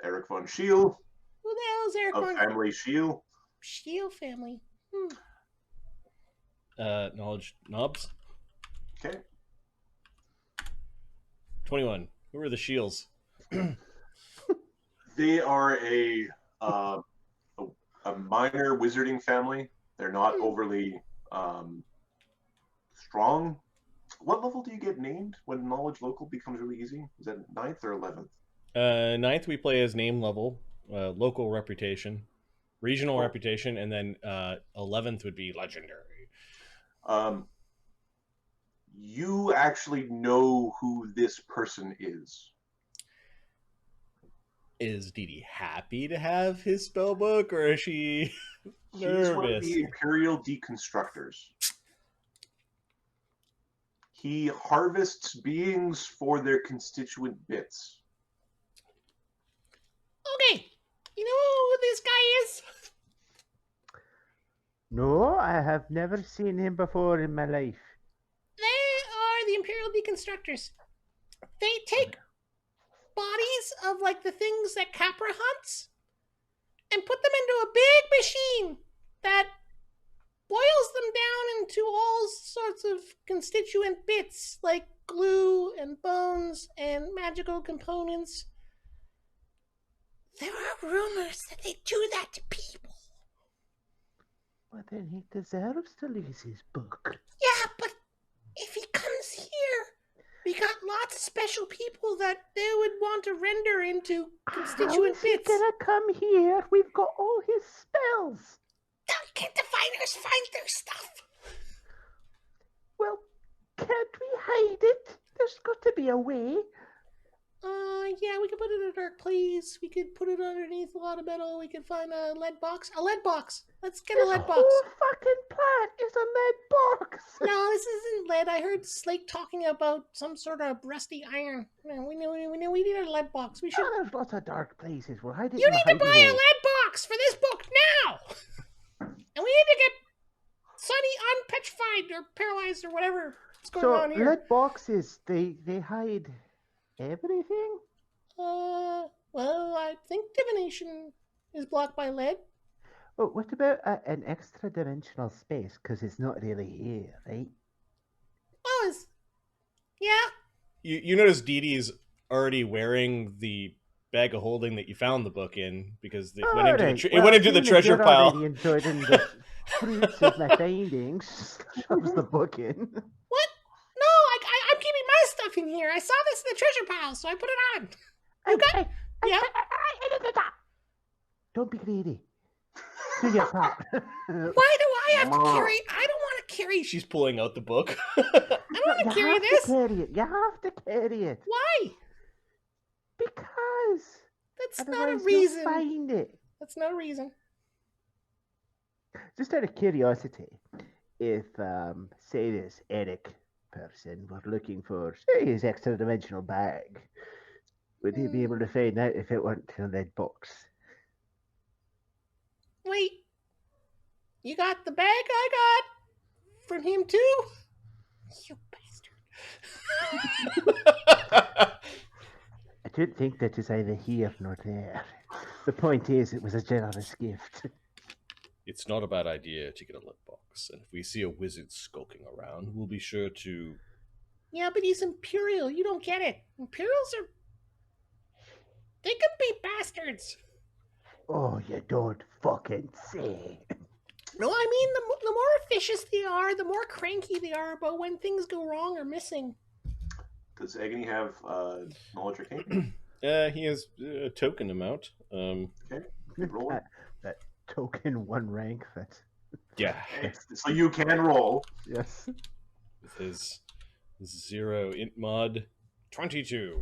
Eric von Schiele. Who the hell is Eric Of von family Schiele. Schiele family? Knowledge knobs. Okay. 21. Who are the Shields? They are a minor wizarding family. They're not overly strong. What level do you get named when knowledge local becomes really easy? Is that 9th or 11th? 9th we play as name level, local reputation, regional reputation, and then 11th would be legendary. You actually know who this person is. Is Dee Dee happy to have his spell book, or is she nervous? He's one of the Imperial deconstructors. He harvests beings for their constituent bits. Okay, you know who this guy is? No, I have never seen him before in my life. They are the Imperial deconstructors. They take bodies of like the things that Capra hunts and put them into a big machine that boils them down into all sorts of constituent bits like glue and bones and magical components. There are rumors that they do that to people. Well, then he deserves to lose his book. Yeah, but if he comes here, we got lots of special people that they would want to render into constituent How is bits. he gonna come here? We've got all his spells. Now, can't diviners find their stuff? Well, can't we hide it? There's got to be a way. Yeah, we could put it in a dark place. We could put it underneath a lot of metal. We could find a lead box. A lead box. Let's get a lead box. This whole fucking plant is a lead box. No, this isn't lead. I heard Slake talking about some sort of rusty iron. No, we need a lead box. We should. Oh, there's lots of dark places. We'll hide it. You in the need to buy hidey a hole. lead box for this book now. And we need to get Sunny unpetrified or paralyzed or whatever is going on here. Lead boxes, they hide everything. Well, I think divination is blocked by lead. Oh, what about an extra dimensional space? Because it's not really here, right? Oh, yeah. You notice Dee Dee's already wearing the bag of holding that you found the book in, because it went into the treasure pile. Already enjoying the fruits of my findings. Shoves the book in. What? No, I'm keeping my stuff in here. I saw this in the treasure pile, so I put it on. Okay. Yeah. Don't be greedy. Do your part. Why do I have to carry? I don't want to carry. She's pulling out the book. I don't want to carry this. Carry it. You have to carry it. Why? Because. That's not a Otherwise reason. you'll find it. That's no reason. Just out of curiosity, if say this Eric person were looking for say his extra dimensional bag, would he be able to find out if it weren't in a lead box? Wait. You got the bag I got from him too? You bastard. I don't think that is either here nor there. The point is, it was a generous gift. It's not a bad idea to get a lead box, and if we see a wizard skulking around, we'll be sure to... Yeah, but he's Imperial. You don't get it. Imperials are bastards. Oh, you don't fucking say. No, I mean, the more officious they are, the more cranky they are about when things go wrong or missing. Does Agony have knowledge arcane? He has a token amount. Okay, keep rolling. That token 1 rank. That's Yeah, So you can roll. yes. with his 0 int mod 22.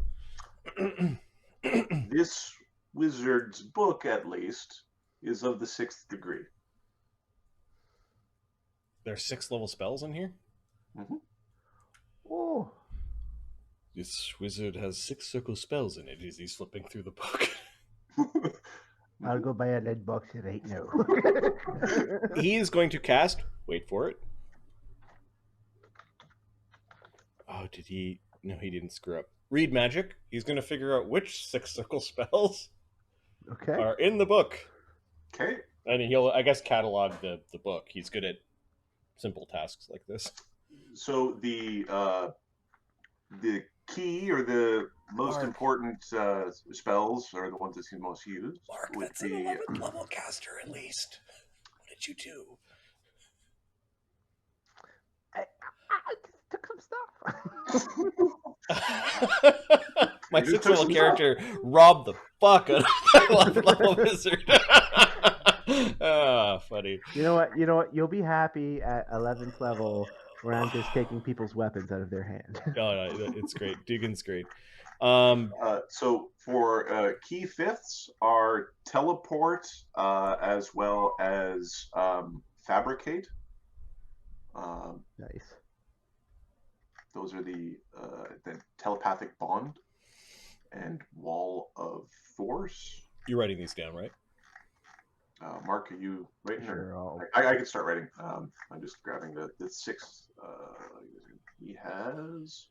This wizard's book, at least, is of the 6th degree. There's 6 level spells in here. Oh, This wizard has 6 circle spells in it as he's flipping through the book. I'll go buy a lead box right now. He is going to cast. Wait for it. Oh, did he? No, he didn't screw up. Read magic. He's going to figure out which 6 circle spells Okay. are in the book. Okay. And he'll, I guess, catalog the book. He's good at simple tasks like this. So the key or the most Mark. important spells are the ones that seem most used. Mark, would that's an be 11th level caster at least. What did you do? I just took some stuff. My You just 6th level took some character robbed the fuck out of that 11th level wizard. Ah, funny. You know what? You'll be happy at 11th level where I'm just taking people's weapons out of their hand. No, it's great. Duggan's great. So for key fifths are teleport as well as fabricate. Nice. Those are the telepathic bond and wall of force. You're writing these down, right? Mark, are you writing? Sure. I can start writing. I'm just grabbing the 6th. He has.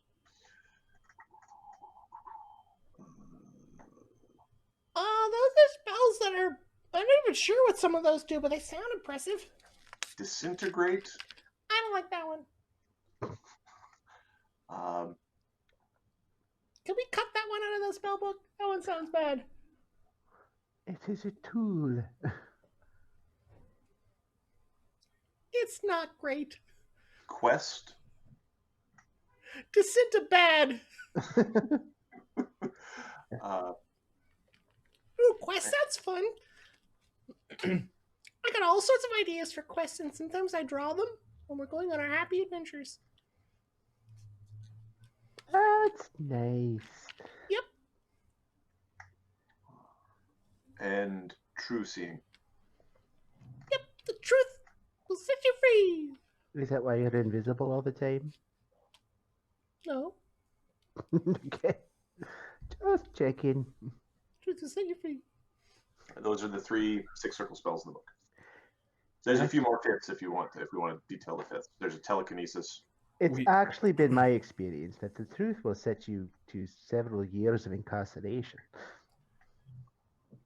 Those are spells that are. I'm not even sure what some of those do, but they sound impressive. Disintegrate. I don't like that one. Can we cut that one out of the spell book? That one sounds bad. It is a tool. It's not great. Quest. Descent to bad. Ooh, quest sounds fun. I got all sorts of ideas for quests, and sometimes I draw them when we're going on our happy adventures. That's nice. Yep. And true seeing. Yep, the truth will set you free. Is that why you're invisible all the time? No, Okay. Just checking. truth will set you free. Those are the 3 6 circle spells in the book. There's a few more fifths if we want to detail the fifth. There's a telekinesis. It's actually been my experience that the truth will set you to several years of incarceration.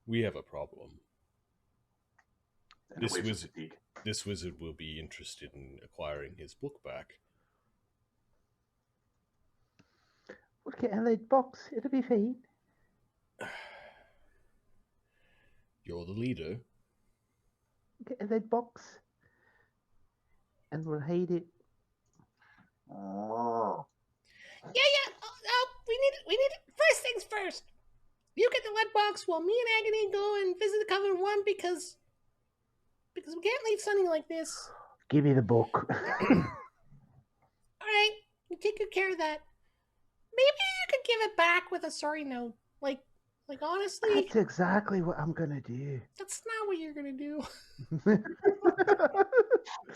We have a problem. And waves of fatigue. This wizard will be interested in acquiring his book back. We'll get a lead box. It'll be fine. You're the leader. Get a lead box. And we'll hide it. Oh. Yeah. We need first things first. You get the lead box while me and Agony go and visit the Covenant One because we can't leave Sunny like this. Give me the book. All right, you take good care of that. Maybe you could give it back with a sorry note. Like honestly, That's exactly what I'm gonna do. that's not what you're gonna do.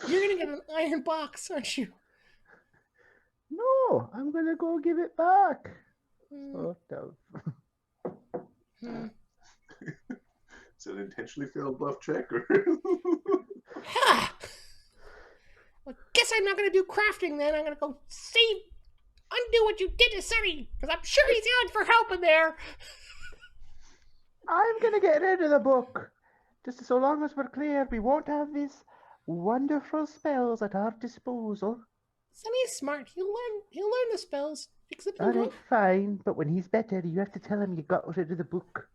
You're gonna get an iron box, aren't you? No, I'm gonna go give it back. Hmm. Sort of. Hmm. Is it an intentionally failed bluff check? Or Ha! Well, guess I'm not gonna do crafting then. I'm gonna go undo what you did to Sunny, because I'm sure he's yelling for help in there. I'm gonna get rid of the book. Just so long as we're clear, we won't have these wonderful spells at our disposal. Sunny's smart. He'll learn the spells. Except he Alright, won't. fine, but when he's better, you have to tell him you got rid of the book.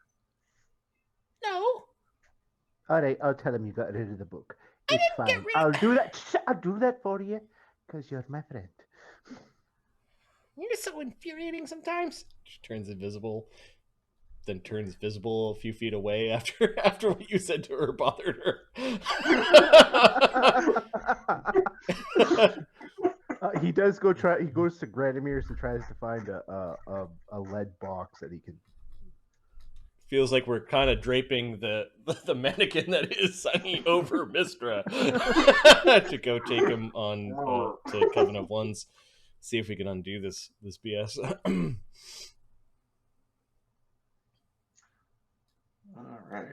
All right, I'll tell him you got rid of the book. I It's didn't fine. get rid I'll of. do that. I'll do that for you, because you're my friend. You're so infuriating sometimes. She turns invisible, then turns visible a few feet away after what you said to her bothered her. He does go try. He goes to Granomir's and tries to find a lead box that he can. Feels like we're kind of draping the mannequin that is Sunny over Mistra to go take him on to Coven of Ones. See if we can undo this BS. All right.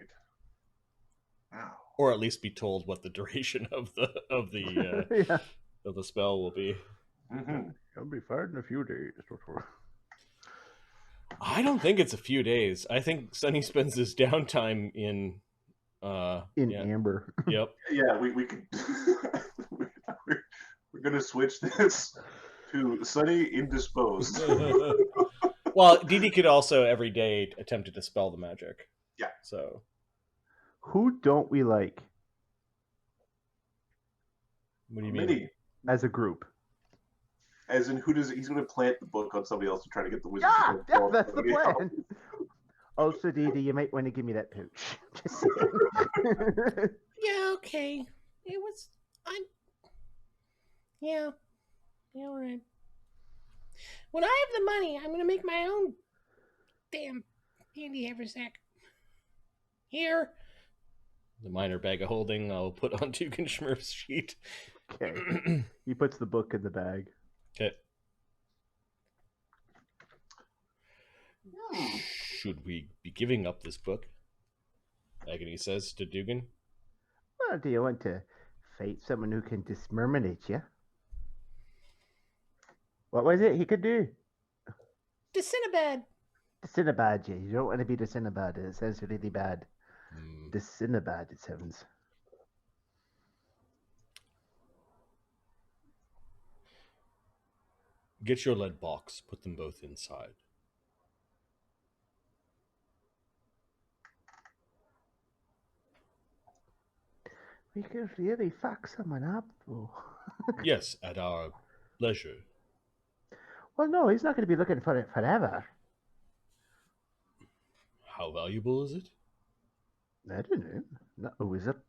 Wow. Or at least be told what the duration of the Yeah, of the spell will be. Mm-hmm. I'll be fired in a few days. I don't think it's a few days. I think Sunny spends his downtime in Amber. Yep. Yeah, we could. we're gonna switch this to Sunny Indisposed. Well, Dee Dee could also every day attempt to dispel the magic. Yeah. So Who don't we like what do you mean? Many, as a group? as in who does he's gonna plant the book on somebody else to try to get the wizard. Yeah, to yeah, fall that's the somebody else. plan. Also, Dee Dee, you might want to give me that pouch. Just saying. Yeah, okay. It was. Yeah. Yeah, all right. When I have the money, I'm gonna make my own damn handy haversack. Here. The minor bag of holding I'll put on Dugganschmirph's sheet. Okay. He puts the book in the bag. Okay. Hmm. Should we be giving up this book? Agony says to Duggan. Well, do you want to fight someone who can dismemorate you? What was it he could do? Disinabad. Disinabad you. You don't want to be Disinabad. It sounds really bad. Disinabad, it sounds. Get your lead box. Put them both inside. We could really fuck someone up, though. Yes, at our leisure. Well, no, he's not going to be looking for it forever. How valuable is it? I don't know. Not a wizard.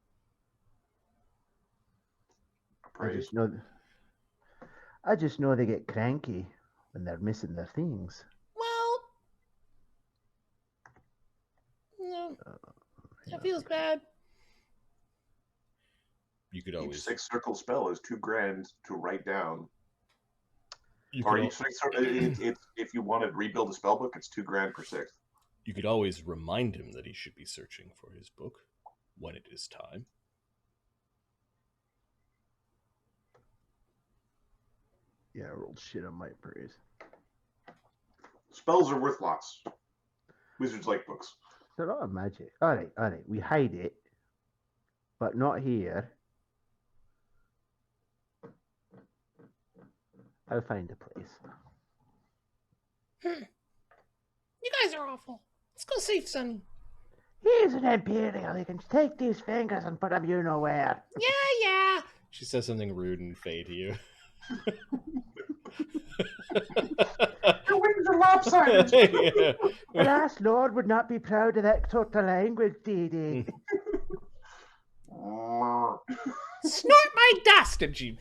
I Praise. just know they get cranky when they're missing their things. Well. No. That feels bad. You could Each always. 6 circle spell is $2,000 to write down. You Or could, each 6 circle, if you want to rebuild a spell book, it's $2,000 per 6. you could always remind him that he should be searching for his book when it is time. Yeah, I rolled shit on my praise. Spells are worth lots. Wizards like books. It's a lot of magic. All right. We hide it, but not here. I'll find a place. You guys are awful. Let's go save Sunny. He's an Imperial. He can take these fingers and put them you know where. Yeah. She says something rude and fey to you. Your wings are lopsided. Yeah. The last lord would not be proud of that sort of language, Dee Dee. Snort my dust. And she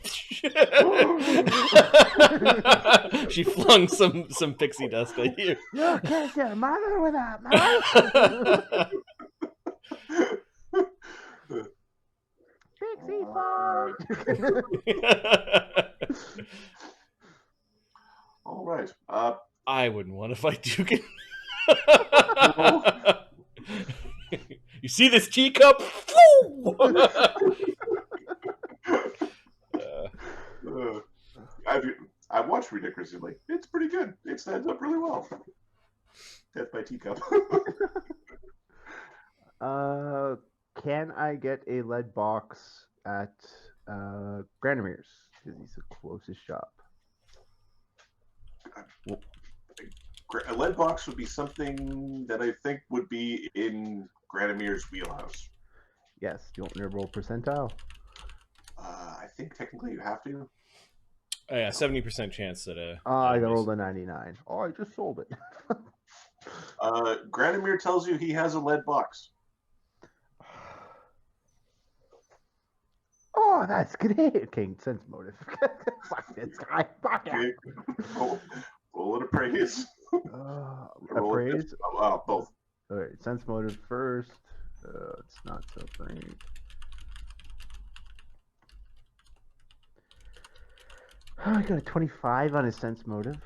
she flung some pixie dust at you. Look at your mother with that mouth. Pixie fight. All right. I wouldn't want to fight Duggan. You see this teacup? I watched Ridic recently. It's pretty good. It stands up really well. Death by teacup. Can I get a lead box at Granomir's? Because he's the closest shop. A lead box would be something that I think would be in Granomir's wheelhouse. Yes. Do you want me to roll percentile? I think technically you have to. Oh, yeah, 70% chance that I rolled a 99. Oh, I just sold it. Granomir tells you he has a lead box. Oh, that's great. Okay, sense motive. Fuck this guy. Fuck Okay. Roll an appraise. Roll Appraise? both. All right, sense motive first. It's not so great. I got a 25 on his sense motive.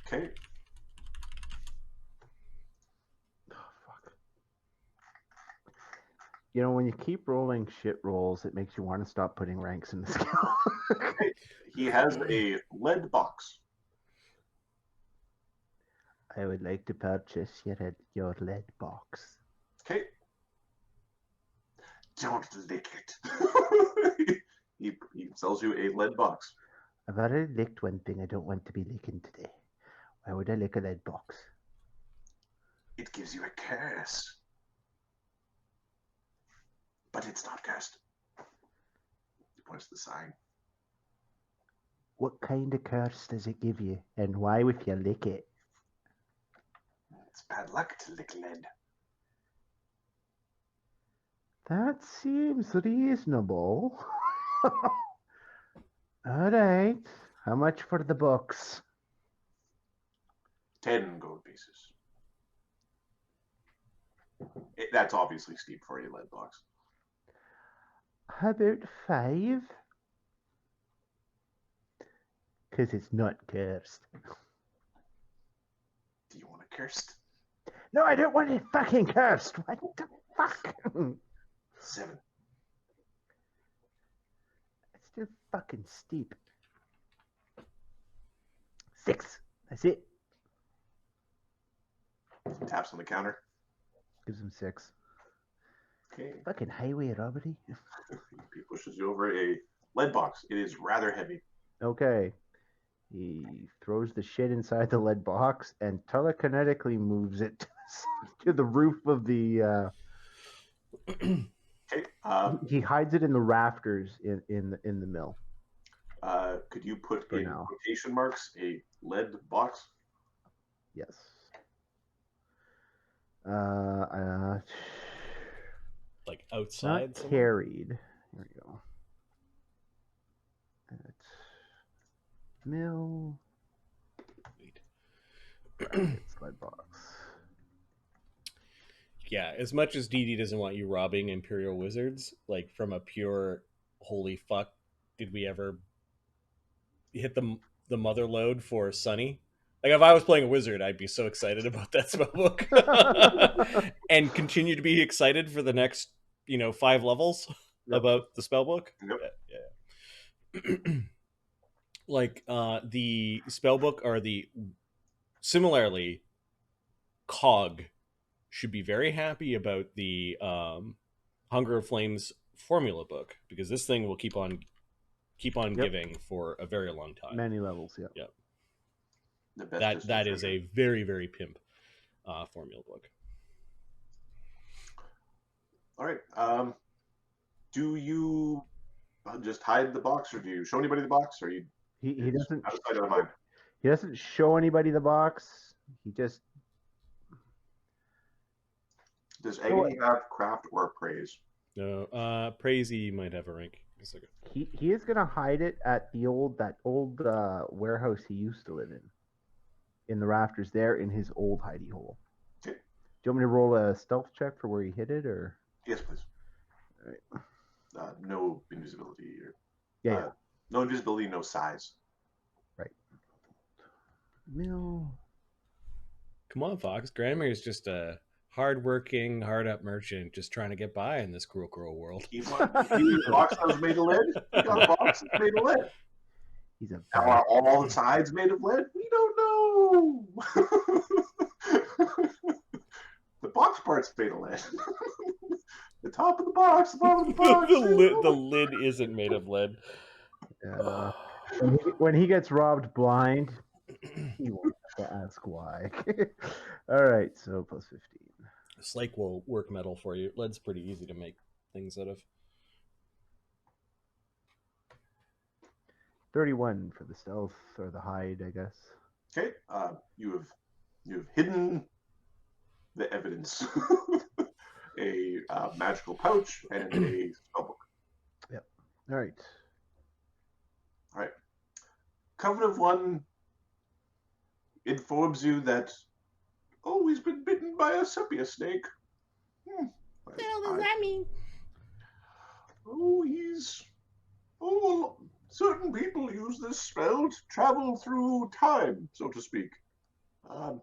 Okay. Oh, fuck. You know, when you keep rolling shit rolls, it makes you want to stop putting ranks in the skill. He has a lead box. I would like to purchase your lead box. Okay. Don't lick it. he sells you a lead box. I've already licked one thing I don't want to be licking today. Why would I lick a lead box? It gives you a curse. But it's not cursed. He points to the sign. What kind of curse does it give you? And why if you lick it? It's bad luck to lick lead. That seems reasonable. Alright. How much for the books? 10 gold pieces. That's obviously steep for a lead box. How about 5? Because it's not cursed. Do you want a cursed? No, I don't want it fucking cursed. What the fuck? 7. It's still fucking steep. 6. That's it. Taps on the counter. Gives him 6. Okay. Fucking highway robbery. He pushes you over a lead box. It is rather heavy. Okay. He throws the shit inside the lead box and telekinetically moves it to the roof of the. Okay. He hides it in the rafters in the mill. Could you put For in now. quotation marks a lead box? Yes. like outside. Not somewhere? carried. Here we go. It's mill. It's lead box. Yeah, as much as Dee Dee doesn't want you robbing Imperial wizards, like from a pure holy fuck, did we ever hit the mother load for Sunny? Like if I was playing a wizard, I'd be so excited about that spellbook, and continue to be excited for the next 5 levels about the spellbook. Yep. Yeah. Like the spellbook or the similarly, Cog should be very happy about the Hunger of Flames formula book, because this thing will keep on giving for a very long time. Many levels, yeah. Yep. The best That is a very, very pimp formula book. All right. Do you just hide the box, or do you show anybody the box, or you? He doesn't. Out of sight, out of mind. He doesn't show anybody the box. He just. Does Agony have craft or praise? No, Praisey might have a rank. He is gonna hide it at that old warehouse he used to live in the rafters there in his old hidey hole. Okay. Do you want me to roll a stealth check for where he hid it, or? Yes, please. All right. No invisibility, or Yeah. no invisibility, no size. Right. Mill. Come on, Fox. Granomir is just a hard-working, hard-up merchant just trying to get by in this cruel, cruel world. He got a box that was made of lead. He got a box that's made of lead. He's a. Now, are all the sides made of lead? We don't know. The box part's made of lead. The top of the box, the bottom of the box. the lid isn't made of lead. When he gets robbed blind, he won't to ask why. All right, so plus 15. Slake will work metal for you. Lead's pretty easy to make things out of. 31 for the stealth or the hide, I guess. Okay, you have hidden the evidence. A magical pouch and a spellbook. Yep. All right. All right. Covenant of One informs you that, oh, he's been bitten by a sepia snake. What the hell does that mean? Oh, well, certain people use this spell to travel through time, so to speak. Huh?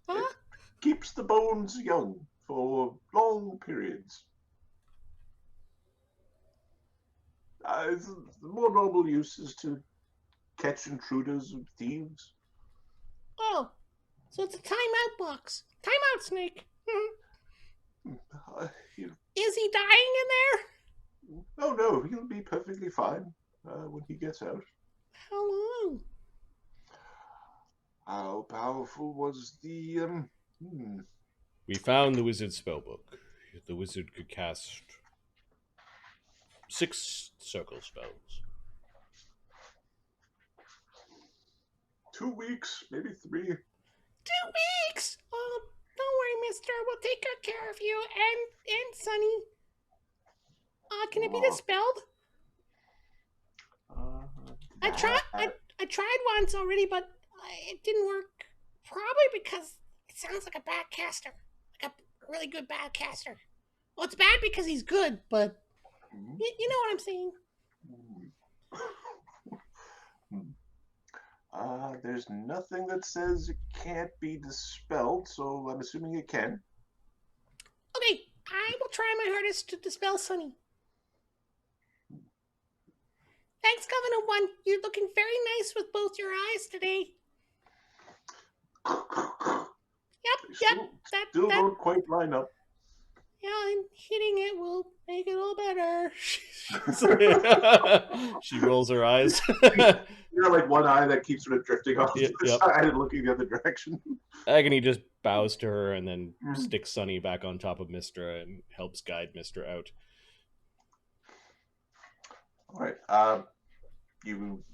It keeps the bones young for long periods. The more normal use is to catch intruders and thieves. Oh, so it's a timeout box. Timeout snake. Is he dying in there? Oh no, he'll be perfectly fine when he gets out. How long? How powerful was the We found the wizard's spellbook. The wizard could cast 6 circle spells. 2 weeks, maybe 3. 2 weeks. Don't worry, mister. We'll take good care of you and Sunny. Can it be dispelled? I tried once already, but it didn't work. Probably because it sounds like a bad caster, like a really good bad caster. Well, it's bad because he's good, but you know what I'm saying. There's nothing that says it can't be dispelled, so I'm assuming it can. Okay, I will try my hardest to dispel Sunny. Thanks, Covenant One. You're looking very nice with both your eyes today. Yep. Still don't quite line up. Yeah, and hitting it will make it all better. She rolls her eyes. You're like one eye that keeps sort of drifting off to the side and looking the other direction. Agony just bows to her and then sticks Sunny back on top of Mistra and helps guide Mistra out. All right. You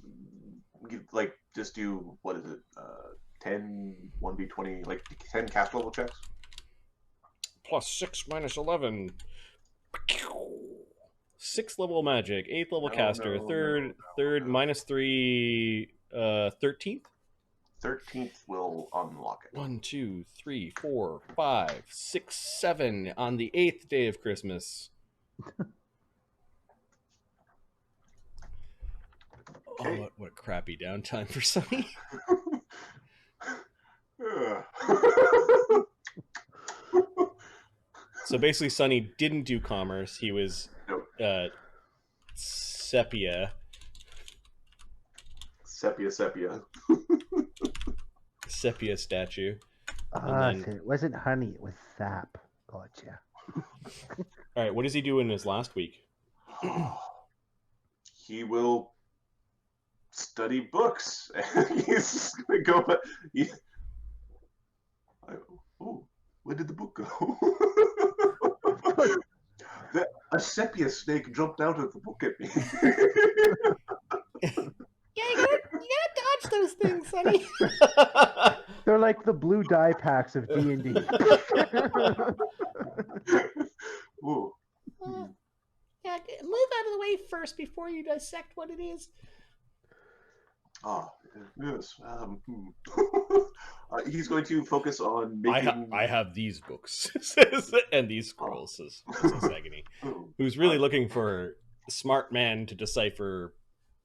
like just do, what is it? 10 1d20, like 10 cast level checks. +6 - 11. 6th level magic, 8th level caster, third -3, 13th. 13th will unlock it. 1, 2, 3, 4, 5, 6, 7 on the 8th day of Christmas. Okay. Oh, what a crappy downtime for Sunny. So basically, Sunny didn't do commerce. He was sepia. Sepia. Sepia statue. So it wasn't honey, it was sap. Gotcha. All right, what does he do in his last week? He will study books. He's going to go. Where did the book go? A sepia snake jumped out of the book at me. Yeah, you gotta dodge those things, Sunny. They're like the blue dye packs of D&D. Yeah, move out of the way first before you dissect what it is. Yes. He's going to focus on making... I have these books and these scrolls, says Agony, who's really looking for a smart man to decipher.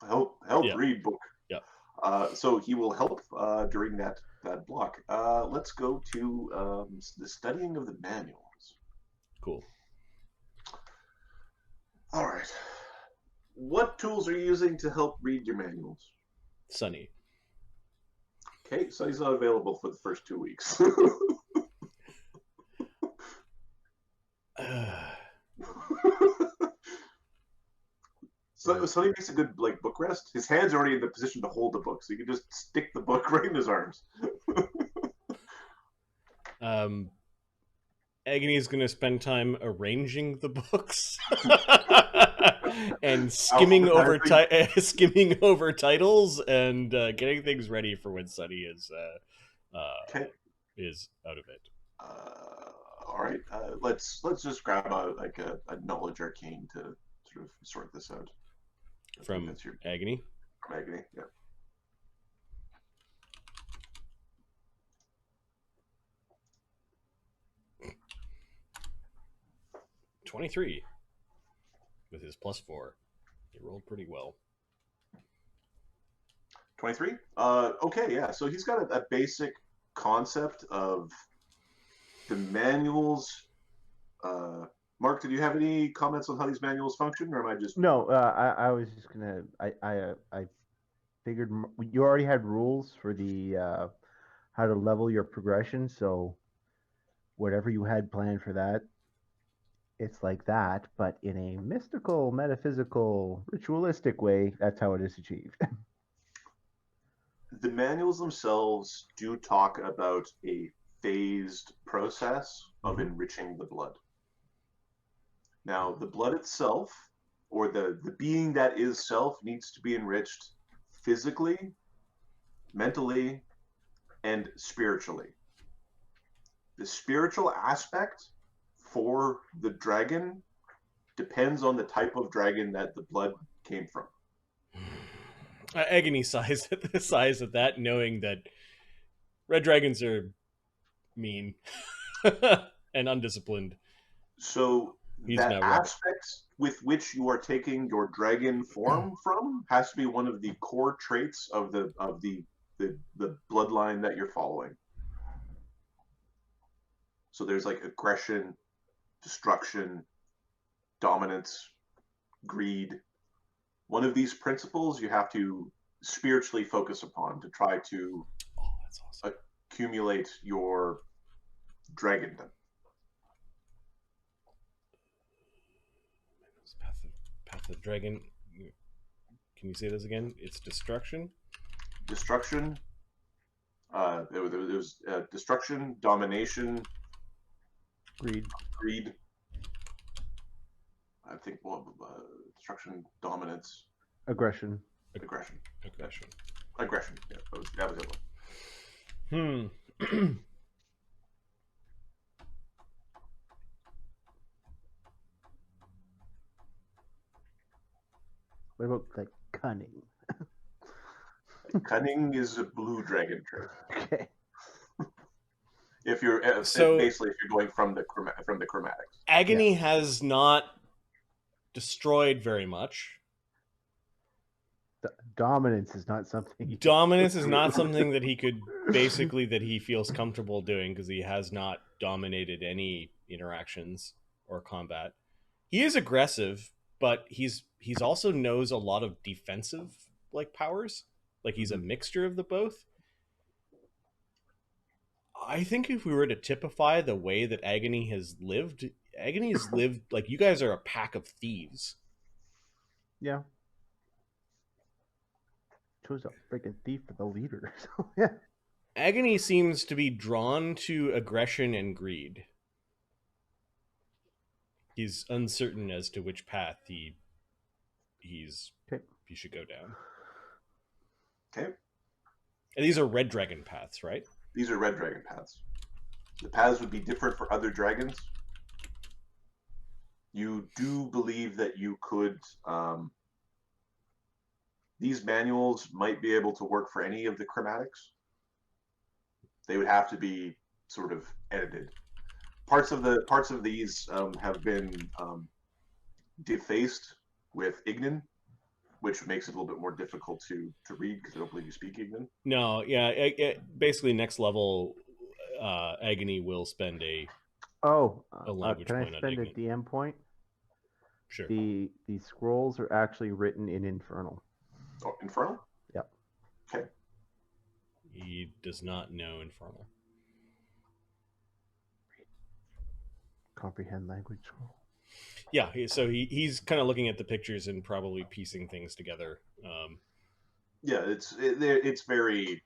Help read book. Yeah. So he will help during that block. Let's go to the studying of the manuals. Cool. All right. What tools are you using to help read your manuals? Sunny. Okay, so he's not available for the first 2 weeks. So he makes a good book rest. His hands are already in the position to hold the book, so you can just stick the book right in his arms. Agony is going to spend time arranging the books and skimming over titles and getting things ready for when Sunny is Okay. out of it. All right. Let's just grab a knowledge arcane to sort of sort this out. From that's your Agony. Agony. Yeah. 23 with his +4. He rolled pretty well. 23. Okay. Yeah. So he's got a basic concept of the manuals. Mark, did you have any comments on how these manuals function, or am I just... No, I was just gonna. I figured you already had rules for the how to level your progression, so whatever you had planned for that, it's like that, but in a mystical, metaphysical, ritualistic way. That's how it is achieved. The manuals themselves do talk about a phased process of enriching the blood. Now, the blood itself, or the being that is self, needs to be enriched physically, mentally, and spiritually. The spiritual aspect for the dragon depends on the type of dragon that the blood came from. Agony sighs at the size of that, knowing that red dragons are mean and undisciplined. So that aspect with which you are taking your dragon form from has to be one of the core traits of the bloodline that you're following. So there's like aggression, destruction, dominance, greed. One of these principles you have to spiritually focus upon to try to that's awesome. Accumulate your dragondom. Path of the Dragon. Can you say this again? It's destruction? Destruction. There was destruction, domination, greed. I think destruction, dominance, Aggression. Yeah, that was it. What about like cunning? Cunning is a blue dragon trait. Okay. If you're basically if you're going from the chromatics. Agony has not destroyed very much. Dominance is not something. Dominance is not something that he could that he feels comfortable doing because he has not dominated any interactions or combat. He is aggressive, but he's also knows a lot of defensive powers. Like he's a mixture of the both. I think if we were to typify the way that Agony has lived like you guys are a pack of thieves. Yeah. Chose a freaking thief for the leader. So yeah. Agony seems to be drawn to aggression and greed. He's uncertain as to which path he should go down. Okay. And these are red dragon paths, right? These are red dragon paths. The paths would be different for other dragons. You do believe that you could... these manuals might be able to work for any of the chromatics. They would have to be sort of edited. Parts of these have been defaced with Ignan, which makes it a little bit more difficult to read because I don't believe you speak Ignan. No, yeah. Basically, next level, Agony will spend a language can point I spend on a DM point? Sure. The scrolls are actually written in Infernal. Oh, Infernal? Yep. Okay. He does not know Infernal. Comprehend language scroll. Yeah, so he's kind of looking at the pictures and probably piecing things together. Yeah, it's very,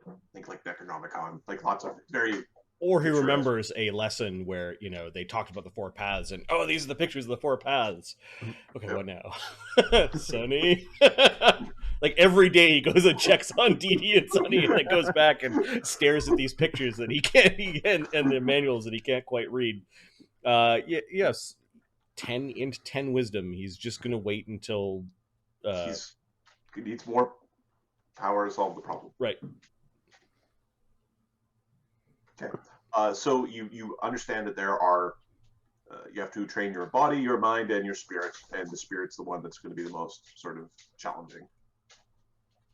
I think like Necronomicon, like lots of very Or he Picturesque. remembers a lesson where, you know, they talked about the four paths and, oh, these are the pictures of the four paths. Okay, Yep. what now? Sunny. Like every day he goes and checks on Dee Dee and Sunny and then goes back and stares at these pictures that he can't, and the manuals that he can't quite read. Yes, 10 into 10 wisdom. He's just going to wait until... He needs more power to solve the problem. Right. Okay. So you understand that there are you have to train your body, your mind, and your spirit, and the spirit's the one that's going to be the most sort of challenging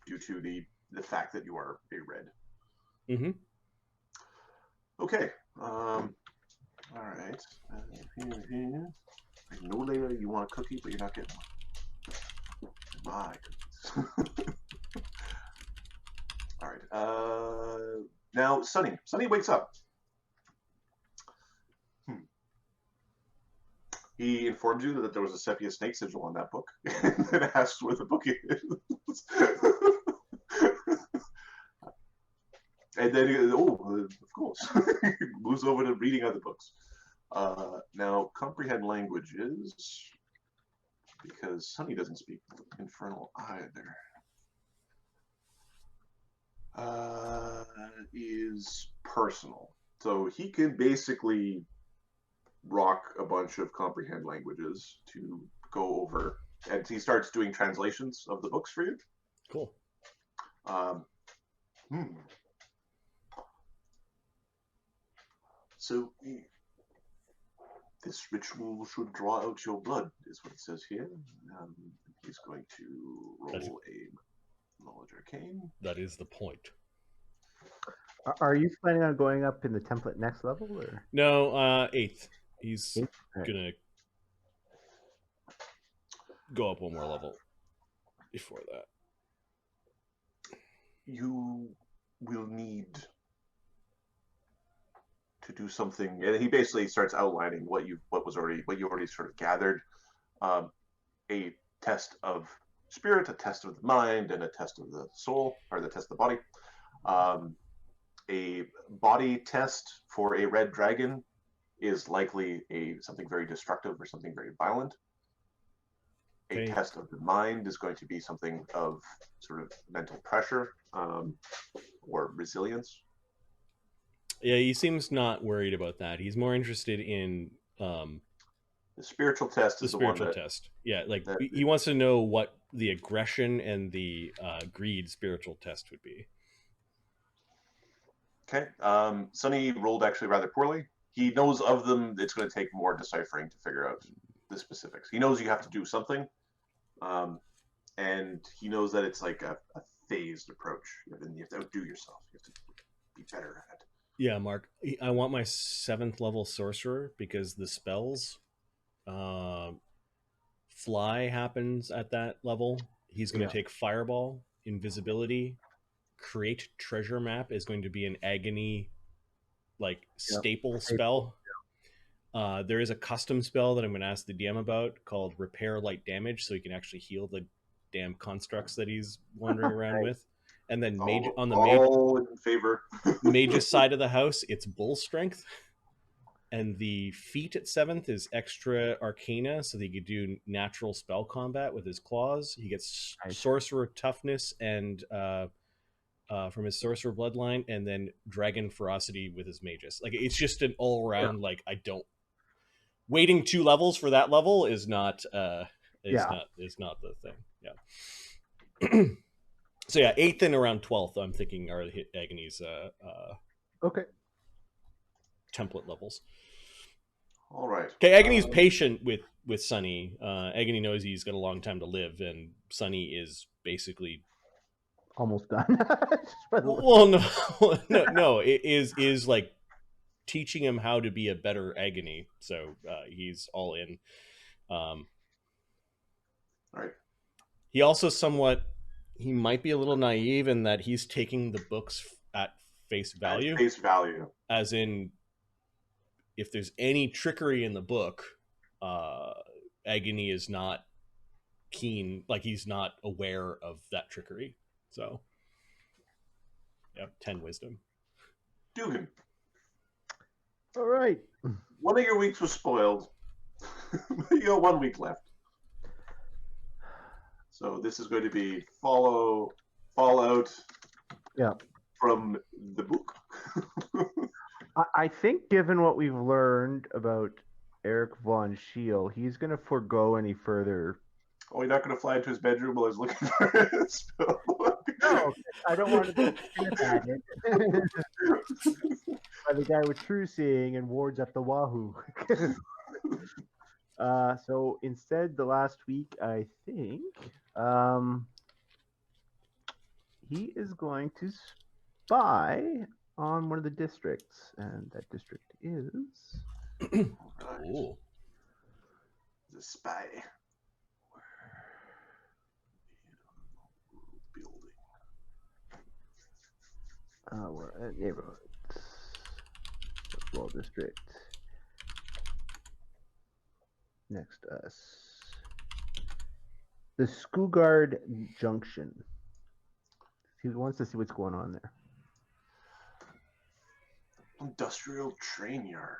due to the fact that you are a red. Mm-hmm. Okay. All right. Here. I know, Layla, you want a cookie, but you're not getting one. My cookies. All right. Now, Sunny. Sunny wakes up. He informs you that there was a sepia snake sigil on that book, and then asks where the book is. And then he goes, oh, of course. Moves over to reading other books. Now, comprehend languages, because Sunny doesn't speak Infernal either. Is personal. So he can basically rock a bunch of comprehend languages to go over, and he starts doing translations of the books for you. Cool. So this ritual should draw out your blood, is what it says here. He's going to roll a knowledge arcane. That is the point. Are you planning on going up in the template next level, or No, 8th. He's Right. gonna go up one more level before that. You will need to do something, and he basically starts outlining what you already sort of gathered. A test of spirit, a test of the mind, and a test of the soul, or the test of the body. A body test for a red dragon is likely something very destructive or something very violent. A test of the mind is going to be something of sort of mental pressure or resilience. Yeah, he seems not worried about that. He's more interested in the spiritual test. The spiritual test. Yeah, like he wants to know what the aggression and the greed spiritual test would be. Okay. Sunny rolled actually rather poorly. He knows of them. It's going to take more deciphering to figure out the specifics. He knows you have to do something, and he knows that it's like a phased approach. You have to outdo yourself. You have to be better at it. Yeah, Mark. I want my 7th level sorcerer because the spells, fly happens at that level. He's going to take fireball, invisibility, create treasure map is going to be an agony staple spell. There is a custom spell that I'm going to ask the DM about called repair light damage, so he can actually heal the damn constructs that he's wandering around with. And then in favor. mage's side of the house, it's bull strength. And the feat at 7th is extra arcana, so that he could do natural spell combat with his claws. He gets sorcerer toughness and from his sorcerer bloodline, and then dragon ferocity with his magus. Like, it's just an all around waiting 2 levels for that level is not not the thing. Yeah. So yeah, 8th and around 12th I'm thinking are the Agony's template levels. All right. Okay, Agony's patient with Sunny. Agony knows he's got a long time to live, and Sunny is basically almost done. Well, no. It is like teaching him how to be a better Agony. So he's all in. All right. He also he might be a little naive in that he's taking the books at face value. At face value. As in, if there's any trickery in the book, Agony is not keen, like he's not aware of that trickery. So, yeah, 10 wisdom. Duggan. All right. One of your weeks was spoiled. You got 1 week left. So this is going to be Fallout Yeah. from the book. I think, given what we've learned about Eric Von Schiele, he's going to forego any further. Oh, you're not going to fly into his bedroom while he's looking for his spell book? No, I don't want to be intimidated by the guy with true seeing and wards up the wahoo. So instead, the last week, I think he is going to spy on one of the districts, and that district is Cool. The spy. Building. we're at neighborhoods. Wall district. Next to us. The Skugard Junction. He wants to see what's going on there. Industrial train yard.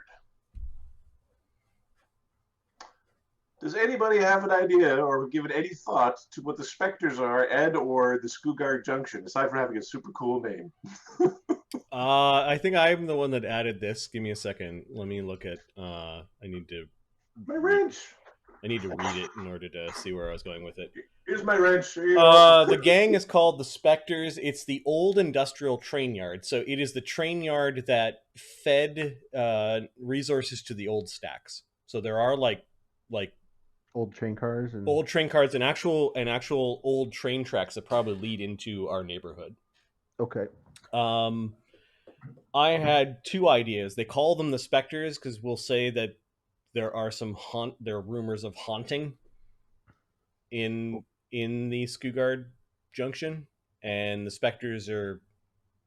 Does anybody have an idea or given any thought to what the Spectres are and or the Skugard Junction, aside from having a super cool name? I think I'm the one that added this. Give me a second. Let me look at. I need to My wrench. read it in order to see where I was going with it. Here's my wrench. The gang is called the Spectres. It's the old industrial train yard. So it is the train yard that fed resources to the old stacks. So there are like Old train cars and old train cars and actual old train tracks that probably lead into our neighborhood. Okay. I had two ideas. They call them the Spectres because we'll say that there are there are rumors of haunting in the Skugard Junction, and the Spectres are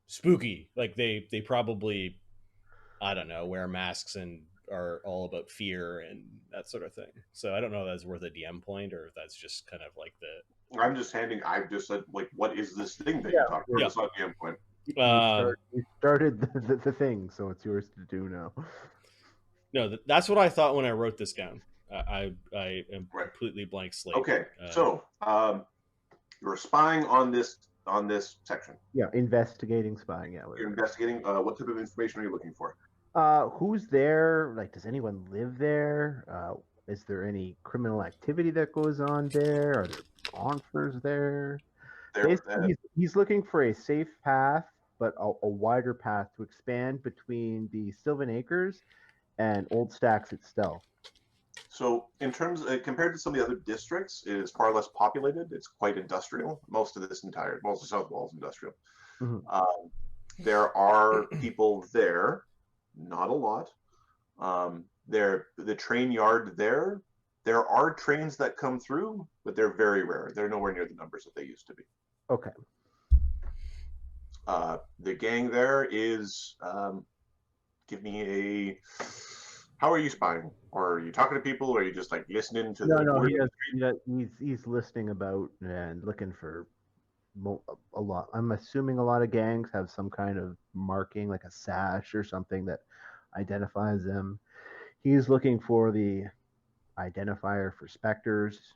spooky. Like they probably, I don't know, wear masks and are all about fear and that sort of thing. So I don't know if that's worth a DM point or if that's just kind of like the. I've just said, like, what is this thing that you talked about? Yeah. It's not the end point. You started the thing, so it's yours to do now. No, that's what I thought when I wrote this down. I am Right. completely blank slate. Okay, so you're spying on this section. Yeah, investigating, spying. Yeah, You're whatever. investigating. What type of information are you looking for? Who's there? Like, does anyone live there? Is there any criminal activity that goes on there? Are there monsters there? Basically, he's looking for a safe path, but a wider path to expand between the Sylvan Acres and Old Stacks itself. So, in terms compared to some of the other districts, it is far less populated. It's quite industrial. Most of South Wall is industrial. Mm-hmm. There are people there, not a lot. The train yard there. There are trains that come through, but they're very rare. They're nowhere near the numbers that they used to be. Okay. The gang there is. Give me a. How are you spying? Or are you talking to people? Or are you just like listening to he's listening about and looking for a lot. I'm assuming a lot of gangs have some kind of marking, like a sash or something that identifies them. He's looking for the identifier for Spectres.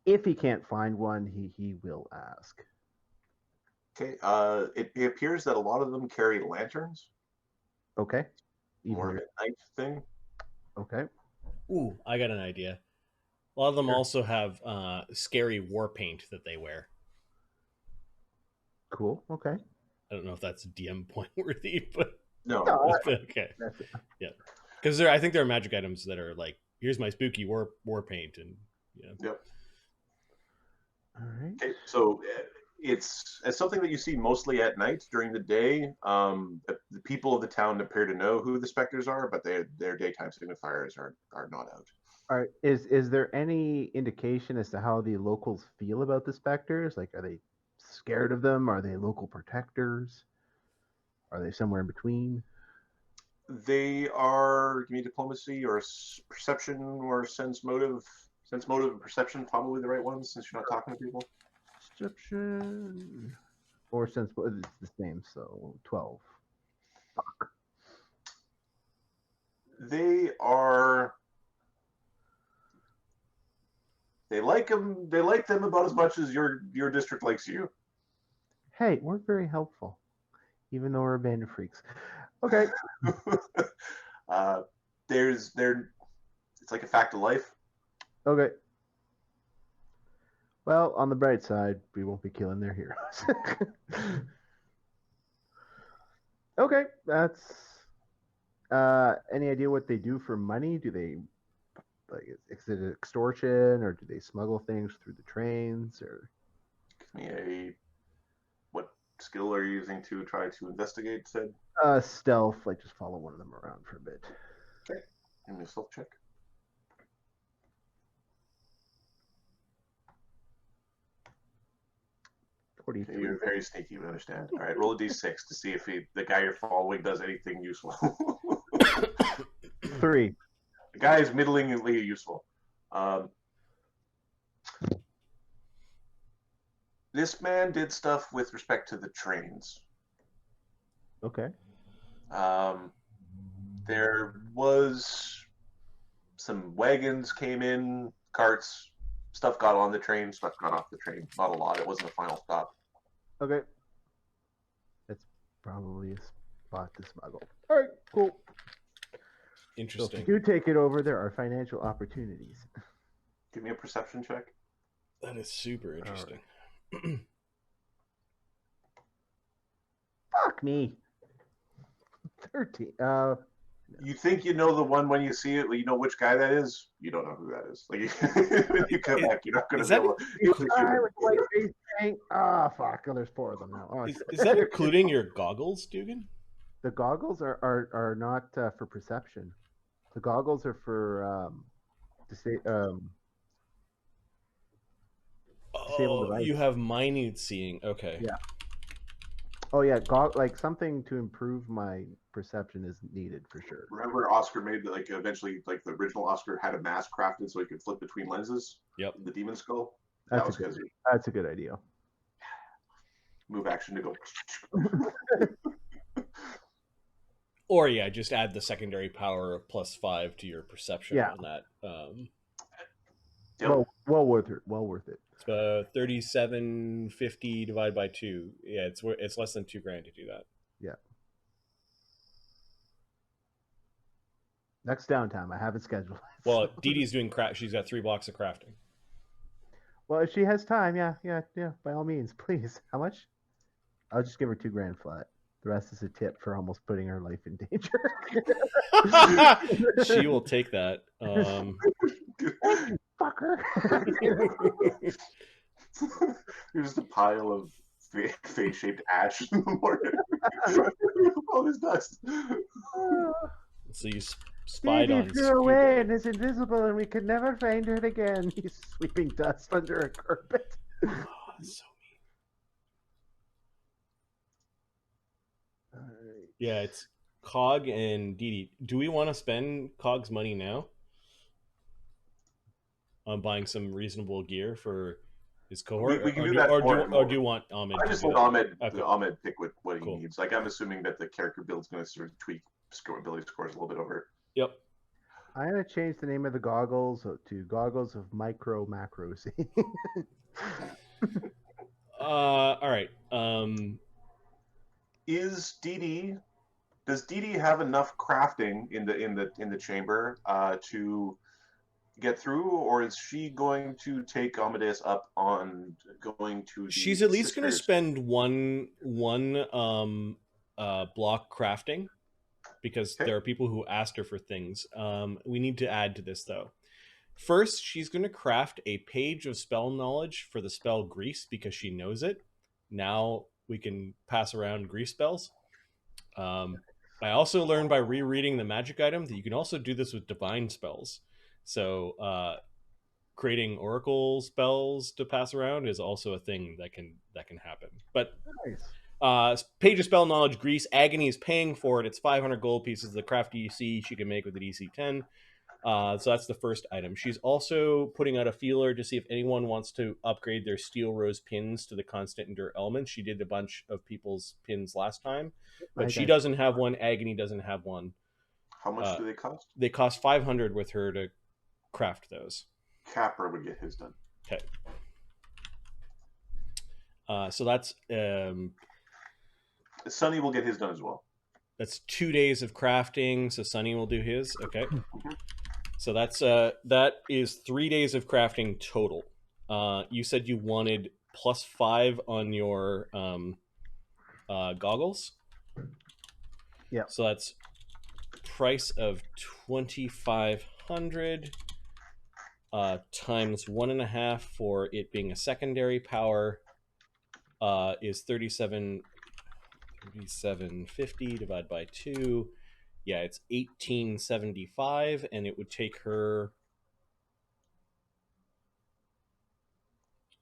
If he can't find one, he will ask. Okay. It appears that a lot of them carry lanterns. Okay. More of a night thing. Okay. Ooh, I got an idea. A lot of them also have scary war paint that they wear. Cool. Okay. I don't know if that's DM point worthy, but no. Okay. Yeah, because I think there are magic items that are like, here's my spooky war paint, and Yep. All right. Okay, so it's something that you see mostly at night. During the day, the people of the town appear to know who the Spectres are, but their daytime signifiers are not out. All right. Is there any indication as to how the locals feel about the Spectres? Like, are they scared of them? Are they local protectors? Are they somewhere in between? They are. Give me diplomacy or perception or sense motive. Sense motive and perception, probably the right ones since you're not talking to people. Perception or sense, it's the same. So 12. Fuck. They are. They like them. They like them about as much as your district likes you. Hey, we're very helpful, even though we're abandoned freaks. Okay. It's like a fact of life. Okay. Well, on the bright side, we won't be killing their heroes. Okay, that's. Any idea what they do for money? Do they like is it extortion, or do they smuggle things through the trains, or? Give me a. What skill are you using to try to investigate said? Stealth. Like just follow one of them around for a bit. Okay. Give me a stealth check. 43. You're very sneaky, we understand. All right, roll a d6 to see if the guy you're following does anything useful. 3. The guy is middlingly useful. This man did stuff with respect to the trains. Okay. There was some wagons came in, carts, stuff got on the train, stuff got off the train. Not a lot. It wasn't a final stop. Okay. That's probably a spot to smuggle. All right, cool. So Interesting. if you do take it over, there are financial opportunities. Give me a perception check. That is super interesting. Fuck me. 13. You think you know the one when you see it, you know which guy that is. You don't know who that is. Like when you come back, you're not going to be able to. Guy with white face paint. Ah, fuck. Oh, there's 4 of them now. Oh, Is that including your goggles, Duggan? the goggles are not for perception. The goggles are for disabled device. You have minute seeing. Okay. Yeah. Oh yeah, like something to improve my perception is needed for sure. Remember, Oscar made eventually the original Oscar had a mask crafted so he could flip between lenses. Yep. The demon skull. That's a good idea. Move action to go. Or yeah, just add the secondary power of +5 to your perception on that. Well worth it. Well worth it. It's 3750 divided by 2. Yeah, it's less than $2,000 to do that. Yeah. Next downtime, I have it scheduled. Well, Dee Dee's doing craft. She's got 3 blocks of crafting. Well, if she has time, yeah, by all means, please. How much? I'll just give her $2,000 flat. The rest is a tip for almost putting her life in danger. She will take that. Fucker. There's just a pile of face-shaped ash in the morning. All this dust. So you spied on. Flew away and is invisible, and we could never find her again. He's sweeping dust under a carpet. Oh, that's so mean. Yeah, it's Cog and Dee Dee. Do we want to spend Cog's money now on buying some reasonable gear for his cohort? We can do that. Or do you want Ahmed? I just want Ahmed. Okay. Ahmed pick what he Cool. needs. Like I'm assuming that the character build's going to sort of tweak ability scores a little bit over. Yep. I'm going to change the name of the goggles to Goggles of Micro Macros. All right. Is Dee Dee? Does Dee Dee have enough crafting in the chamber to get through, or is she going to take Amadeus up on going to? She's at least going to spend one block crafting, because there are people who asked her for things. We need to add to this though. First, she's going to craft a page of spell knowledge for the spell Grease because she knows it. Now we can pass around Grease spells. I also learned by rereading the magic item that you can also do this with divine spells. So creating oracle spells to pass around is also a thing that can happen. But Nice. Page of spell knowledge, Grease. Agony is paying for it. It's 500 gold pieces. The craft DC she can make with the DC 10. So that's the first item. She's also putting out a feeler to see if anyone wants to upgrade their steel rose pins to the constant endure element. She did a bunch of people's pins last time, but she doesn't have one. Agony doesn't have one. How much do they cost? They cost 500 with her to craft those. Capra would get his done. Okay. So that's Sunny will get his done as well. That's 2 days of crafting. So Sunny will do his. Okay. So that's that is 3 days of crafting total. You said you wanted +5 on your goggles. Yeah. So that's price of 2,500 times 1.5 for it being a secondary power is 3750 divided by 2. Yeah, it's 1875, and it would take her.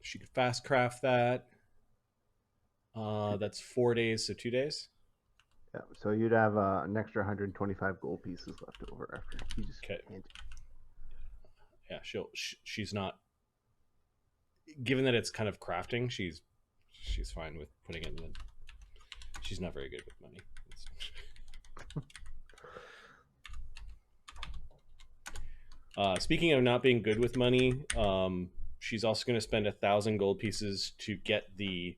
She could fast craft that. That's 4 days, so 2 days. Yeah, so you'd have an extra 125 gold pieces left over after you just. Okay. Yeah, she's not. Given that it's kind of crafting, she's fine with putting it in. She's not very good with money. Speaking of not being good with money, she's also going to spend 1,000 gold pieces to get the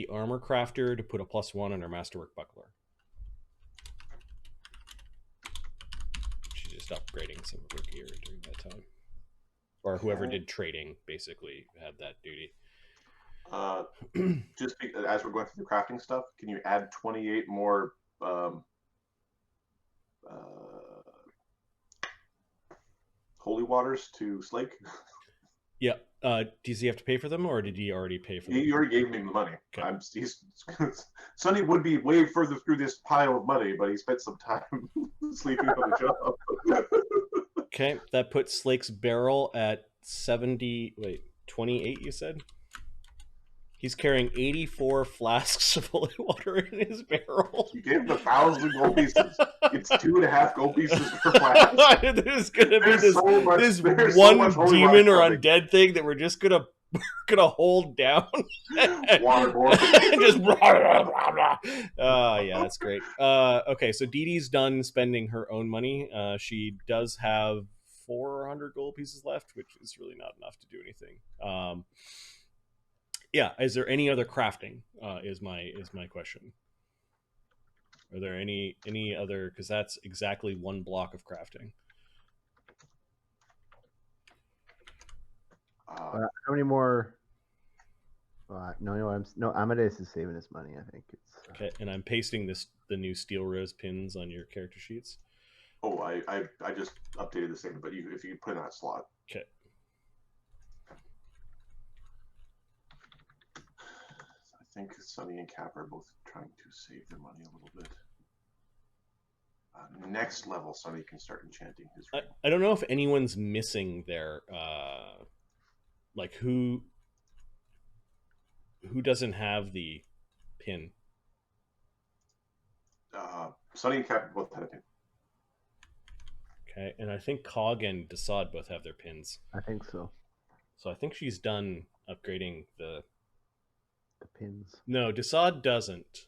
armor crafter to put a +1 on her masterwork buckler. She's just upgrading some of her gear during that time, or whoever did trading basically had that duty. Just as we're going through the crafting stuff, can you add 28 more holy waters to Slake? Yeah. Does he have to pay for them, or did he already pay for them? He already gave me the money. Okay. Sonny would be way further through this pile of money, but he spent some time sleeping on the job. Okay, that puts Slake's barrel at 28, you said? He's carrying 84 flasks of holy water in his barrel. You gave him 1,000 gold pieces. It's 2.5 gold pieces per flask. There's gonna be this one demon or undead thing that we're just gonna hold down. Waterboard. Just yeah, that's great. Okay, so Dee Dee's done spending her own money. She does have 400 gold pieces left, which is really not enough to do anything. Yeah, is there any other crafting? Is my question. Are there any other? Because that's exactly one block of crafting. How many more? No, Amadeus is saving his money. I think it's okay. And I'm pasting the new steel rose pins on your character sheets. Oh, I just updated the same, but if you put in that slot. Okay. I think Sunny and Capra are both trying to save their money a little bit. Next level, Sunny can start enchanting his ring. I don't know if anyone's missing their like who doesn't have the pin. Sunny and Capra both had a pin. Okay, and I think Cog and Desaad both have their pins. I think so. So I think she's done upgrading the pins. No, Desaad doesn't.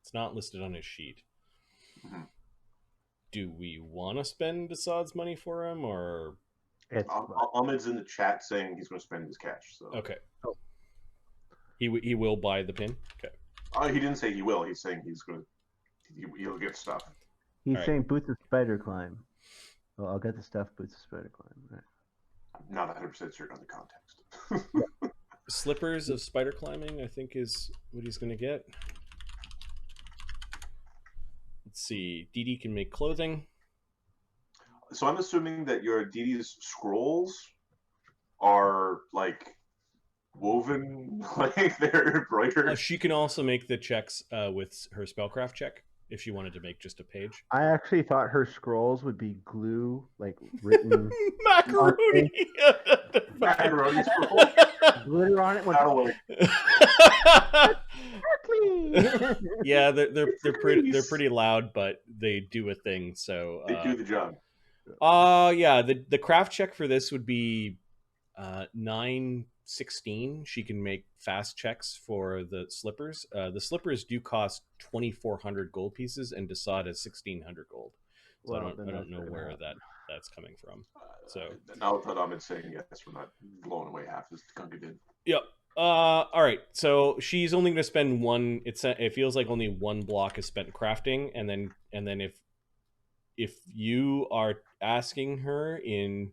It's not listed on his sheet. Mm-hmm. Do we want to spend Desaad's money for him, or? Ahmed's in the chat saying he's going to spend his cash. So. Okay. Oh. He will buy the pin. Okay. He didn't say he will. He's saying he's going to. He'll get stuff. He's saying boots of spider climb. Well, I'll get the stuff. Boots of spider climb. Right. I'm not 100% certain on the context. Slippers of spider climbing, I think, is what he's going to get. Let's see. Dee Dee can make clothing. So I'm assuming that your Dee Dee's scrolls are like woven, like they're embroidered. She can also make the checks with her spellcraft check if she wanted to make just a page. I actually thought her scrolls would be glue, like written. Macaroni. Macaroni scroll. Glitter on it. Yeah, they're pretty loud, but they do a thing. So they do the job. Yeah, the craft check for this would be 9 16, she can make fast checks for the slippers. The slippers do cost 2,400 gold pieces, and Desaad is 1,600 gold. So Well, I don't know where that's coming from. So now with what I'm saying, yes, we're not blowing away half as Gunga did. yep. All right. So she's only going to spend one. It feels like only one block is spent crafting, and then if you are asking her in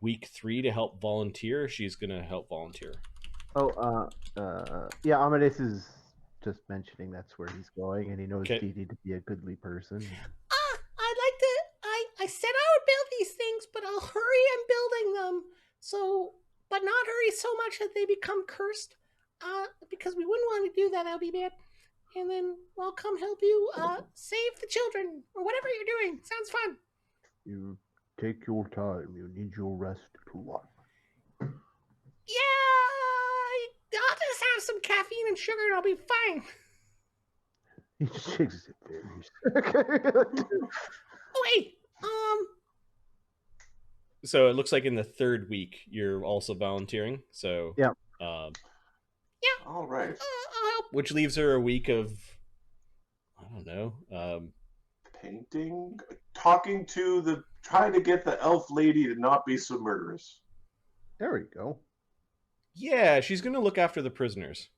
week 3 to help volunteer, she's going to help volunteer. Oh, yeah. Amadeus is just mentioning that's where he's going, and he knows Okay. Dee Dee to be a goodly person. I'd like to. I said I would build these things, but I'll hurry in building them. So, but not hurry so much that they become cursed. Because we wouldn't want to do that. That would be bad. And then I'll come help you save the children or whatever you're doing. Sounds fun. You take your time. You need your rest too. Yeah, I'll just have some caffeine and sugar and I'll be fine. He shakes his face. Oh, hey, So it looks like in the 3rd week you're also volunteering. So yeah. All right. I'll help. Which leaves her a week of, I don't know. Painting, talking to trying to get the elf lady to not be so murderous. There we go. Yeah, she's going to look after the prisoners.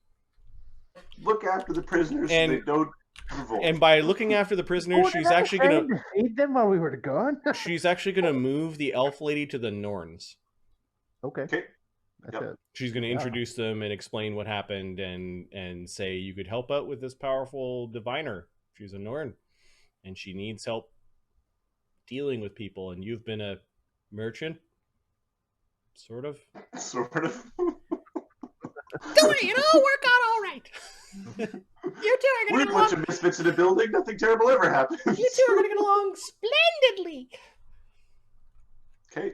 Look after the prisoners so they don't revolt. And by looking after the prisoners, she's actually going to feed them while we were gone. she's actually going to move the elf lady to the Norns. Okay. That's it. She's going to introduce them and explain what happened and say you could help out with this powerful diviner. She's a Norn, and she needs help dealing with people. And you've been a merchant, sort of. Sort of. Don't worry, it'll all work out all right. You two are We're going to a get bunch along. of misfits in a building. Nothing terrible ever happens. You two are going to get along splendidly. Okay,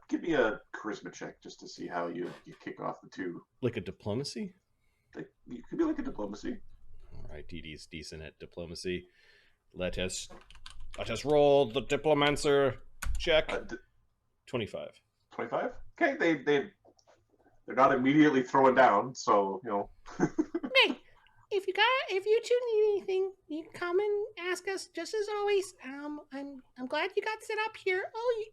give me a charisma check just to see how you kick off the two. Like a diplomacy? You could be like a diplomacy. All right, Dee Dee's decent at diplomacy. Let us roll the diplomancer check. 25. 25. Okay, they're not immediately throwing down, so you know. Hey, if you two need anything, you can come and ask us. Just as always. I'm glad you got set up here. Oh,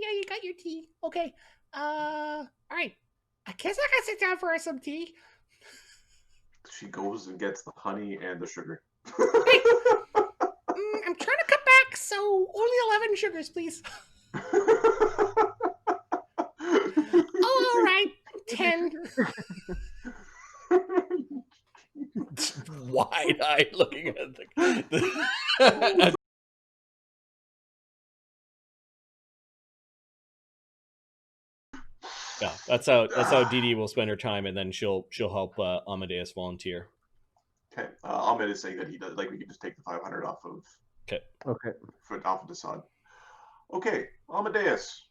yeah, you got your tea. Okay. All right. I guess I can sit down for some tea. She goes and gets the honey and the sugar. Hey, I'm trying to cut back, so only 11 sugars, please. Oh, all right. 10. Wide-eyed looking at the Yeah, that's how Dee Dee will spend her time, and then she'll help Amadeus volunteer. Okay, Ahmed is saying that he does. Like we can just take the 500 off of. Okay. Off of Desaad. Okay, Amadeus.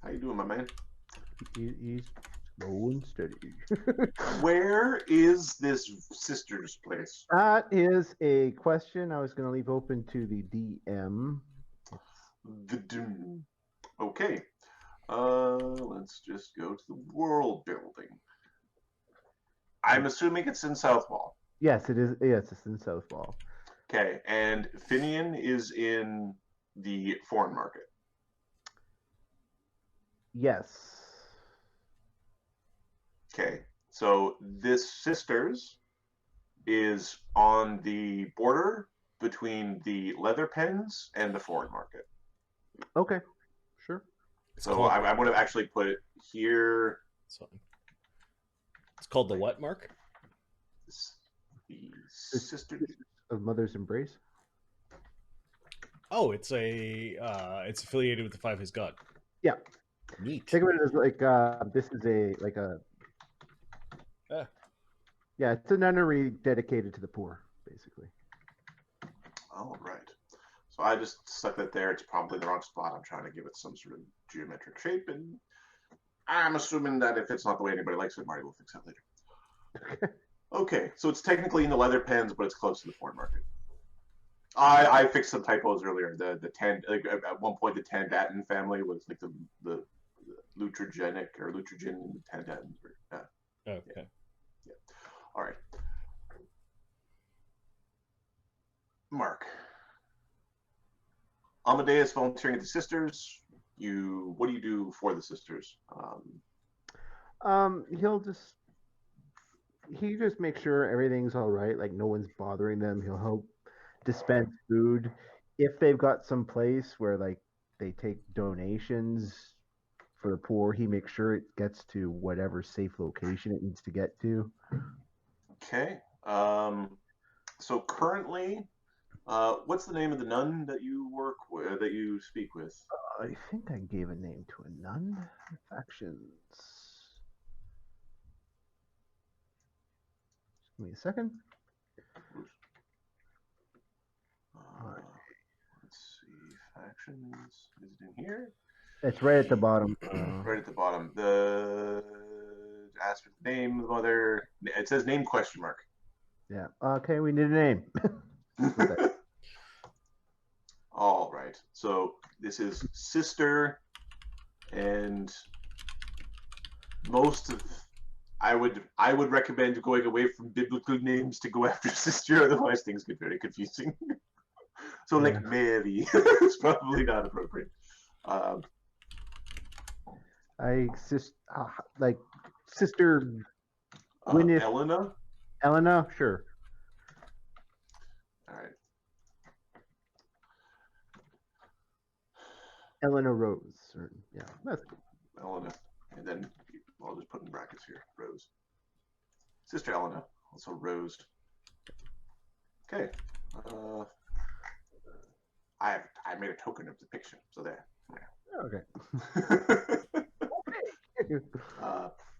How you doing, my man? He's slow and steady. Where is this sister's place? That is a question I was going to leave open to the DM. Okay. Let's just go to the world building. I'm assuming it's in Southwall. Yes, it is. Yes, it's in Southwall. Okay, and Finian is in the foreign market. Yes. Okay, so this sisters is on the border between the leather pens and the foreign market. Okay. Sure. So I want to actually put it here. It's called the what, Mark? The sister of Mother's Embrace. Oh, it's affiliated with the Five His God. Yeah. Neat. Think of it as like this is yeah, it's a nunnery dedicated to the poor, basically. All right. So I just stuck that there. It's probably the wrong spot. I'm trying to give it some sort of geometric shape, and I'm assuming that if it's not the way anybody likes it, Marty will fix that later. Okay, so it's technically in the leather pens, but it's close to the foreign market. I fixed some typos earlier. The Tan, like, at one point the Tandatin family was like the Lutrogenic or Lutrogen tendon. Okay. Yeah. All right. Mark. Amadeus volunteering at the sisters. What do you do for the sisters? He just makes sure everything's all right, like no one's bothering them. He'll help dispense food. If they've got some place where like they take donations for the poor, he makes sure it gets to whatever safe location it needs to get to. Okay. So currently, what's the name of the nun that you work with, that you speak with? I think I gave a name to a nun. Factions. Give me a second. Let's see. Factions. Is it in here? It's right at the bottom. Right at the bottom. The ask for the name of the mother. It says name question mark. Yeah. Okay, we need a name. All right. So this is sister, and most of I would recommend going away from biblical names to go after sister. Otherwise, things get very confusing. So like Mary is probably not appropriate. Like sister Elena. Elena, sure. All right. Elena Rose. Yeah, that's good. Elena, and then I'll just put in brackets here. Rose. Sister Elena, also Rose. Okay. I made a token of depiction, so there. Okay.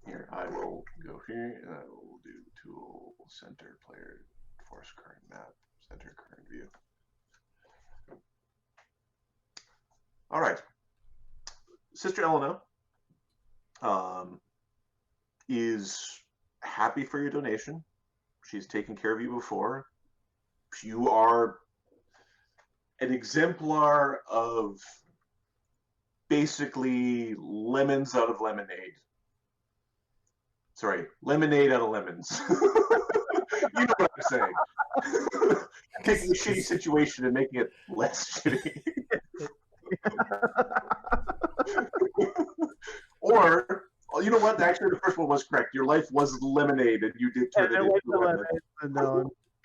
Here, I will go here, and I will do tool center player force current map center current view. All right, Sister Elena is happy for your donation. She's taken care of you before. You are an exemplar of basically lemons out of lemonade. Sorry, lemonade out of lemons. You know what I'm saying. Taking a shitty situation and making it less shitty. Or, you know what? Actually, the first one was correct. Your life was lemonade, and you did turn it into lemon.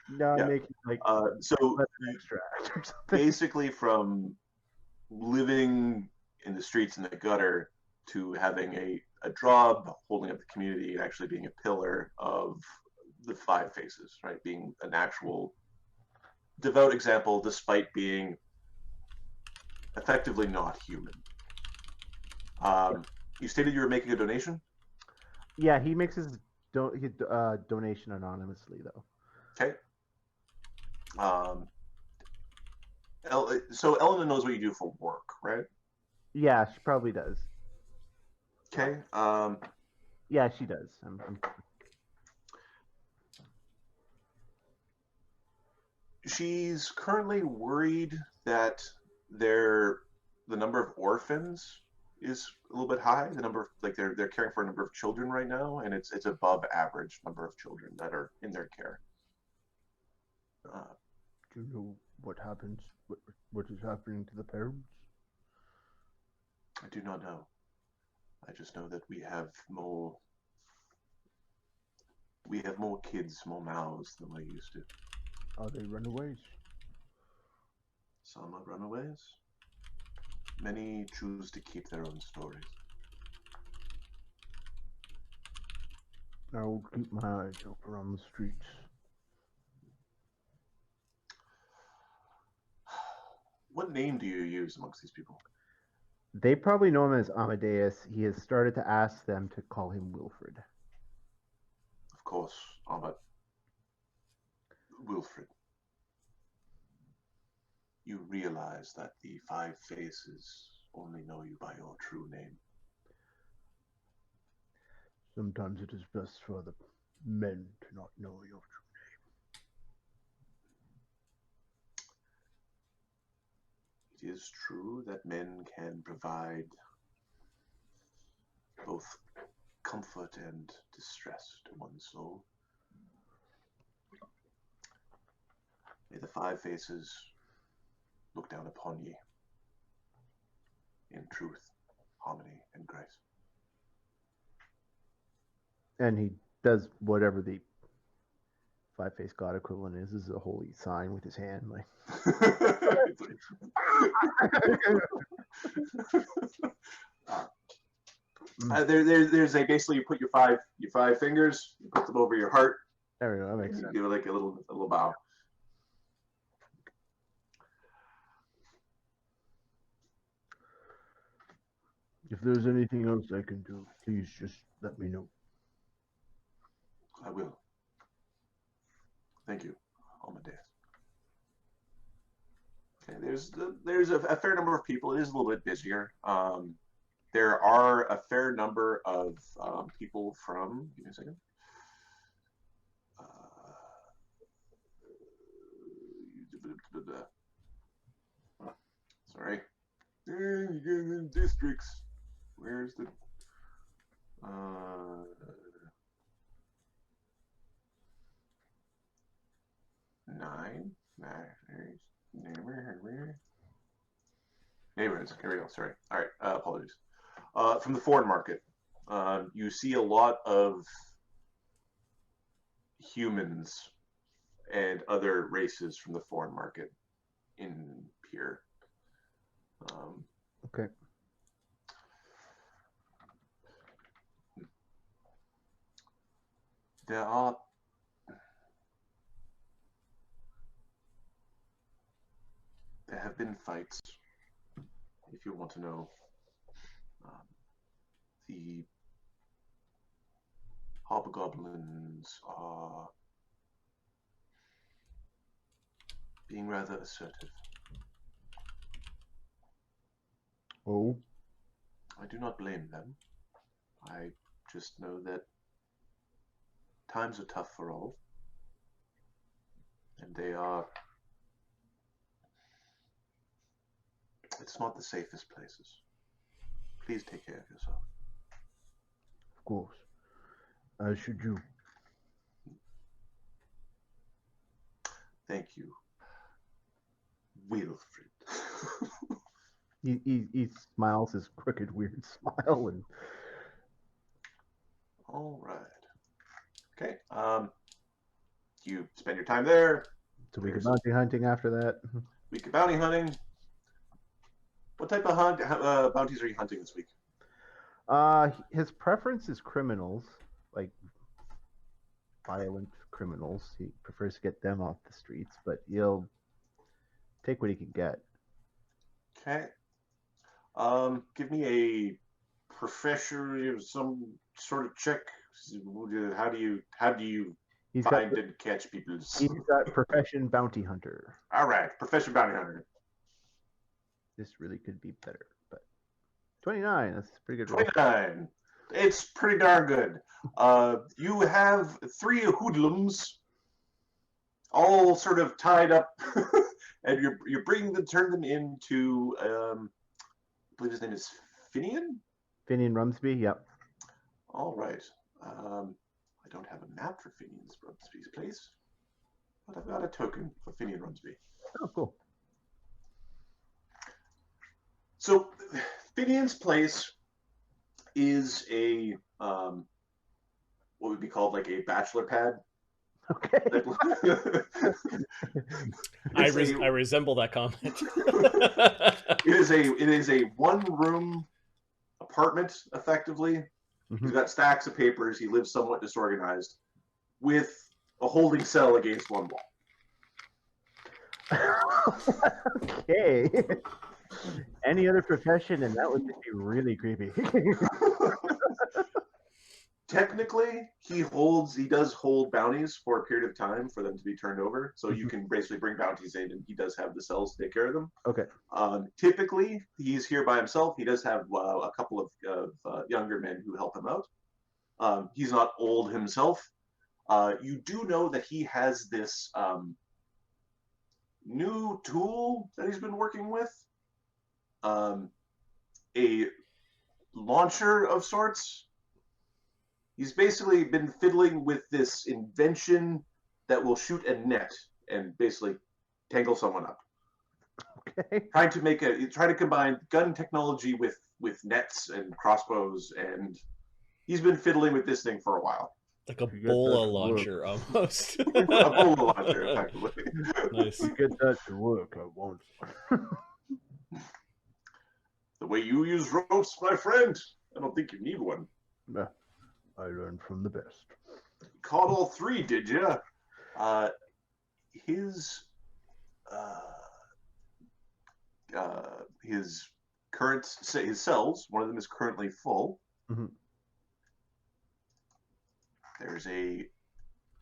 No, I'm making like so extract or something. Basically, from living in the streets in the gutter to having a job, holding up the community, and actually being a pillar of the five faces, right? Being an actual devout example, despite being effectively not human. You stated you were making a donation? Yeah, he makes his donation anonymously, though. Okay. So Elena knows what you do for work, right? Yeah, she probably does. Okay. Yeah, she does. She's currently worried that the number of orphans is a little bit high. The number of, like, they're caring for a number of children right now, and it's above average number of children that are in their care. Do you know what happens? What is happening to the parents? I do not know. I just know that we have more kids, more mouths than we used to. Are they runaways? Some are runaways. Many choose to keep their own stories. I will keep my eyes open on the streets. What name do you use amongst these people? They probably know him as Amadeus. He has started to ask them to call him Wilfred. Of course, Wilfred. You realize that the five faces only know you by your true name. Sometimes it is best for the men to not know your true It is true that men can provide both comfort and distress to one's soul. May the five faces look down upon ye in truth, harmony, and grace. And he does whatever the five-faced god equivalent is. This is a holy sign with his hand, like. There's a basically you put your five fingers, you put them over your heart. There we go. That makes You sense. give it like a little bow. If there's anything else I can do, please just let me know. I will. Thank you, Amadeus. Okay, there's a fair number of people. It is a little bit busier. There are a fair number of people from. Give me a second. Sorry. Districts. Where's the? Nine. Neighborhoods. Here we go. Sorry. All right. Apologies. From the foreign market, you see a lot of humans and other races from the foreign market in here. Okay. There have been fights, if you want to know. The hobgoblins are being rather assertive. Oh. I do not blame them. I just know that times are tough for all. And they are... It's not the safest places. Please take care of yourself. Of course. As should you. Thank you, Wilfred. He smiles his crooked, weird smile, and all right. Okay. You spend your time there. so we go bounty hunting after that. Week of bounty hunting. What type of bounties are you hunting this week? His preference is criminals, like violent criminals. He prefers to get them off the streets, but he'll take what he can get. Okay. Give me a professional, some sort of check. How do you find and catch people? He's got profession bounty hunter. All right, profession bounty hunter. This really could be better, but 29. That's pretty good. 29. It's pretty darn good. You have 3 hoodlums, all sort of tied up, and you're turn them into. I believe his name is Finian. Finian Rumsby. Yep. All right. I don't have a map for Rumsby's place, but I've got a token for Finian Rumsby. Oh, cool. So, Finian's place is a what would be called like a bachelor pad. Okay. I resemble that comment. It is a one-room apartment, effectively. Mm-hmm. He's got stacks of papers. He lives somewhat disorganized, with a holding cell against one wall. Okay. Any other profession, and that would just be really creepy. Technically, he does hold bounties for a period of time for them to be turned over. So you can basically bring bounties in, and he does have the cells to take care of them. Okay. Typically, he's here by himself. He does have a couple of younger men who help him out. He's not old himself. You do know that he has this new tool that he's been working with. A launcher of sorts. He's basically been fiddling with this invention that will shoot a net and basically tangle someone up. Okay. Trying to combine gun technology with nets and crossbows, and he's been fiddling with this thing for a while. Like a You get bola that to work. launcher almost. A bola launcher, effectively. Nice. To get that to work, I want one. The way you use ropes, my friend, I don't think you need one. Nah, I learned from the best. Caught all three, did you? His his cells, one of them is currently full. Mhm. There's a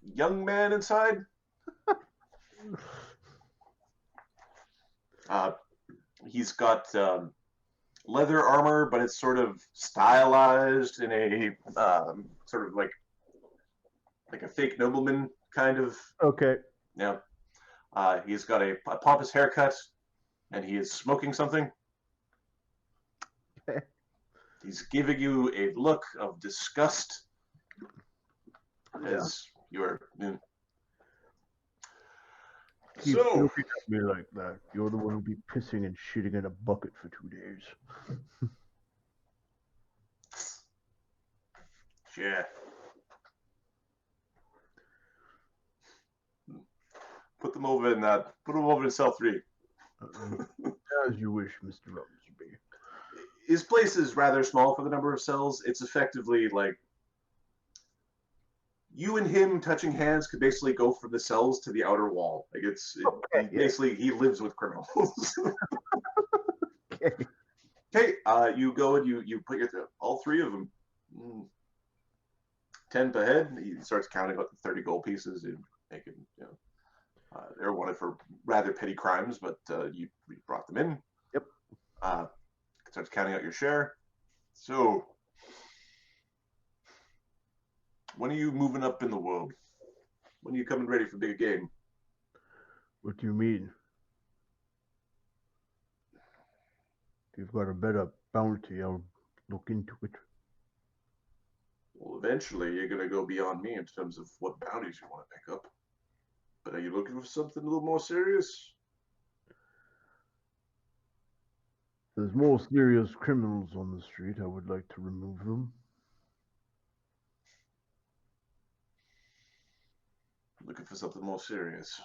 young man inside. He's got leather armor, but it's sort of stylized in a sort of like a fake nobleman kind of. Okay. Yeah. He's got a pompous haircut, and he is smoking something. Okay. He's giving you a look of disgust as you are. Keep So, looking at me like that. You're the one who'll be pissing and shitting in a bucket for 2 days. yeah. Put them over in that. Put them over in cell 3. As you wish, Mr. Rumsby. His place is rather small for the number of cells. It's effectively like you and him touching hands could basically go from the cells to the outer wall. Like basically he lives with criminals. Okay. Okay, you go and you put all three of them 10 per head. He starts counting up the 30 gold pieces and making they're wanted for rather petty crimes, but you brought them in. Yep. Starts counting out your share. So, when are you moving up in the world? When are you coming ready for bigger game? What do you mean? If you've got a better bounty, I'll look into it. Well, eventually you're going to go beyond me in terms of what bounties you want to pick up. But are you looking for something a little more serious? There's more serious criminals on the street. I would like to remove them. Looking for something more serious.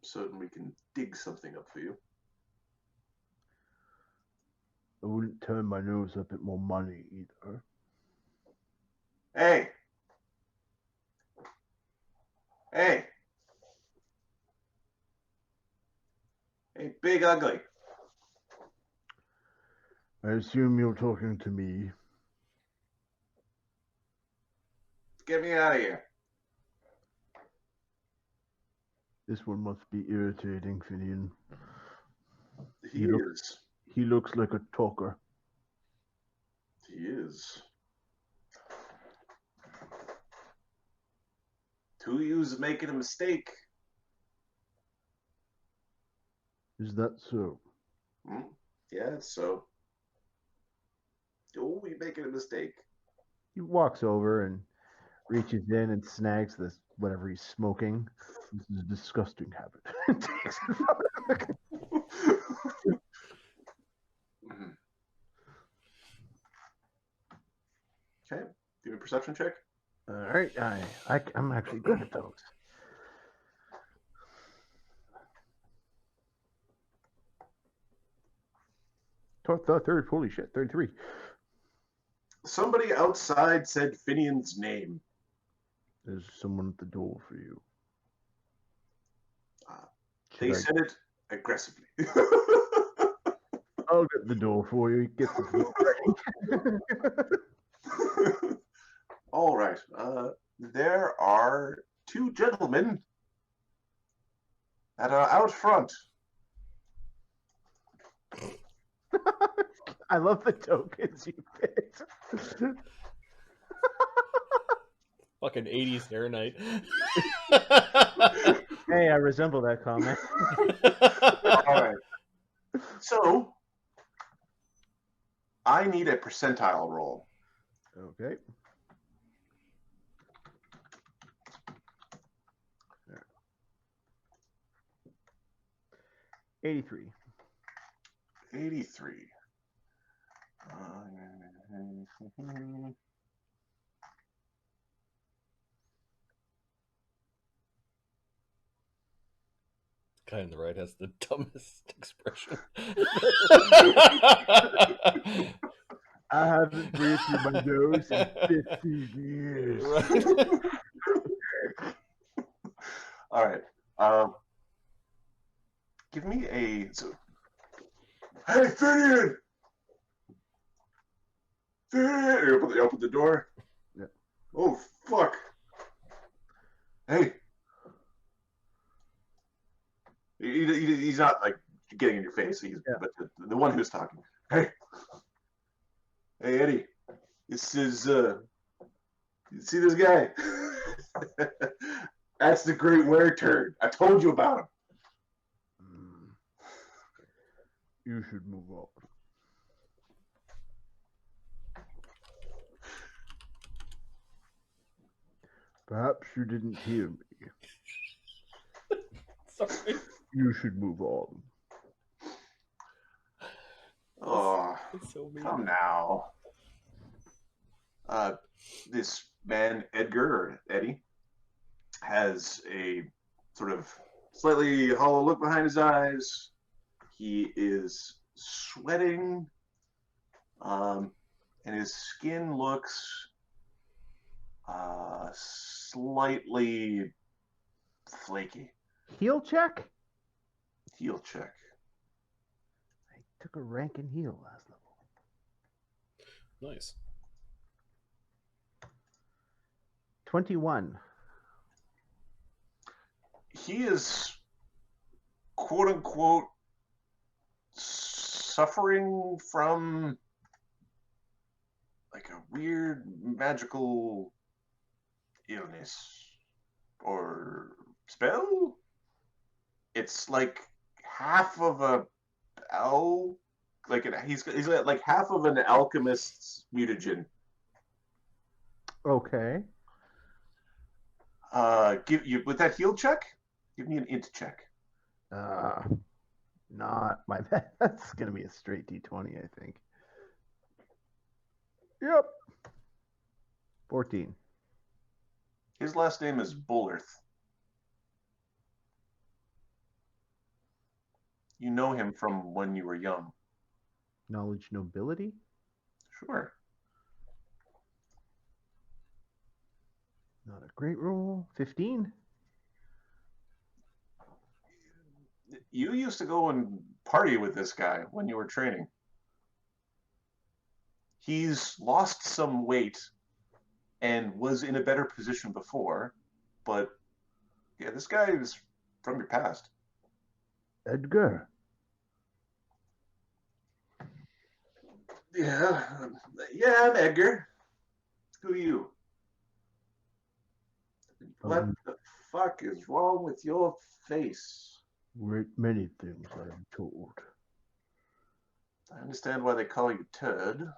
Certain we can dig something up for you. I wouldn't turn my nose up at more money either. Hey! Hey! Hey, big ugly. I assume you're talking to me. Get me out of here. This one must be irritating, Finian. He is. He looks like a talker. He is. Two of you's making a mistake. Is that so? Yeah, so. Oh, you're making a mistake. He walks over and reaches in and snags this whatever he's smoking. This is a disgusting habit. Takes it from him. Okay, give me a perception check. All right, I'm actually good at those. Holy shit, 33. Somebody outside said Finian's name. There's someone at the door for you. They said it aggressively. I'll get the door for you. Get the door ready. All right. There are two gentlemen that are out front. I love the tokens you picked. Fucking 80s hair night. Hey, I resemble that comment. All right. So, I need a percentile roll. Okay. 83. 83. Guy on the right has the dumbest expression. I haven't breathed through my nose in 50 years. Right. All right. Give me a. Hey, Finian! Finian! You open the door. Yeah. Oh, fuck. Hey. He's not like getting in your face. But the one who's talking. Hey. Hey, Eddie. This is you see this guy? That's the great were turd. I told you about him. You should move on. Perhaps you didn't hear me. Sorry. You should move on. Oh, It's so mean. come now. This man, Edgar, or Eddie, has a sort of slightly hollow look behind his eyes. He is sweating, and his skin looks slightly flaky. Heal check? Heal check. I took a rank in heal last level. Nice. 21. He is, quote unquote, suffering from like a weird magical illness or spell. It's like half of he's got like half of an alchemist's mutagen. Okay. Give you with that heal check. Give me an int check. Not my bad. That's gonna be a straight D20, I think. Yep. 14. His last name is Bullerth. You know him from when you were young. Knowledge nobility? Sure. Not a great roll. 15. You used to go and party with this guy when you were training. He's lost some weight and was in a better position before, but yeah, this guy is from your past. Edgar. Yeah, I'm Edgar. Who are you? What the fuck is wrong with your face? Great many things, I am told. I understand why they call you Turd.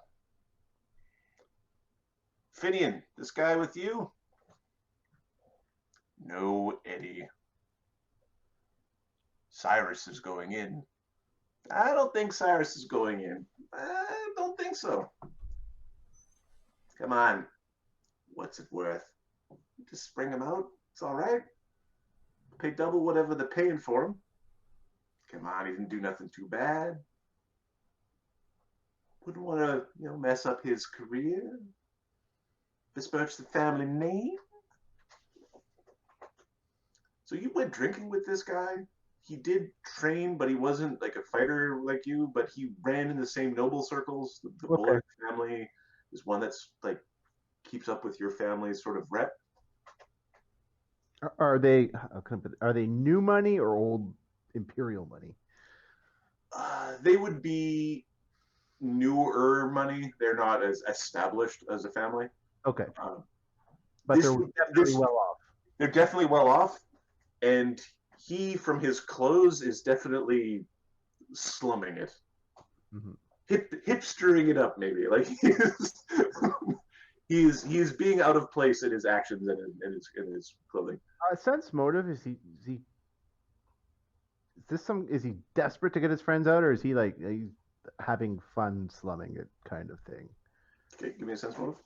Finian, this guy with you? No, Eddie. Cyrus is going in. I don't think Cyrus is going in. I don't think so. Come on. What's it worth? Just bring him out. It's all right. Pay double whatever they're paying for him. Come on, he didn't do nothing too bad. Wouldn't want to, mess up his career. Besmirch the family name. So you went drinking with this guy? He did train, but he wasn't like a fighter like you, but he ran in the same noble circles. The Bullard family is one that's like keeps up with your family's sort of rep. Are they new money or old Imperial money? They would be newer money. They're not as established as a family. Okay. But they're definitely well off. They're definitely well off. And he, from his clothes, is definitely slumming it. Mhm. Hipstering it up, maybe. Like he's being out of place in his actions and in his clothing. Sense motive, is he desperate to get his friends out, or is he like he's having fun slumming it kind of thing? Okay, give me a sense motive.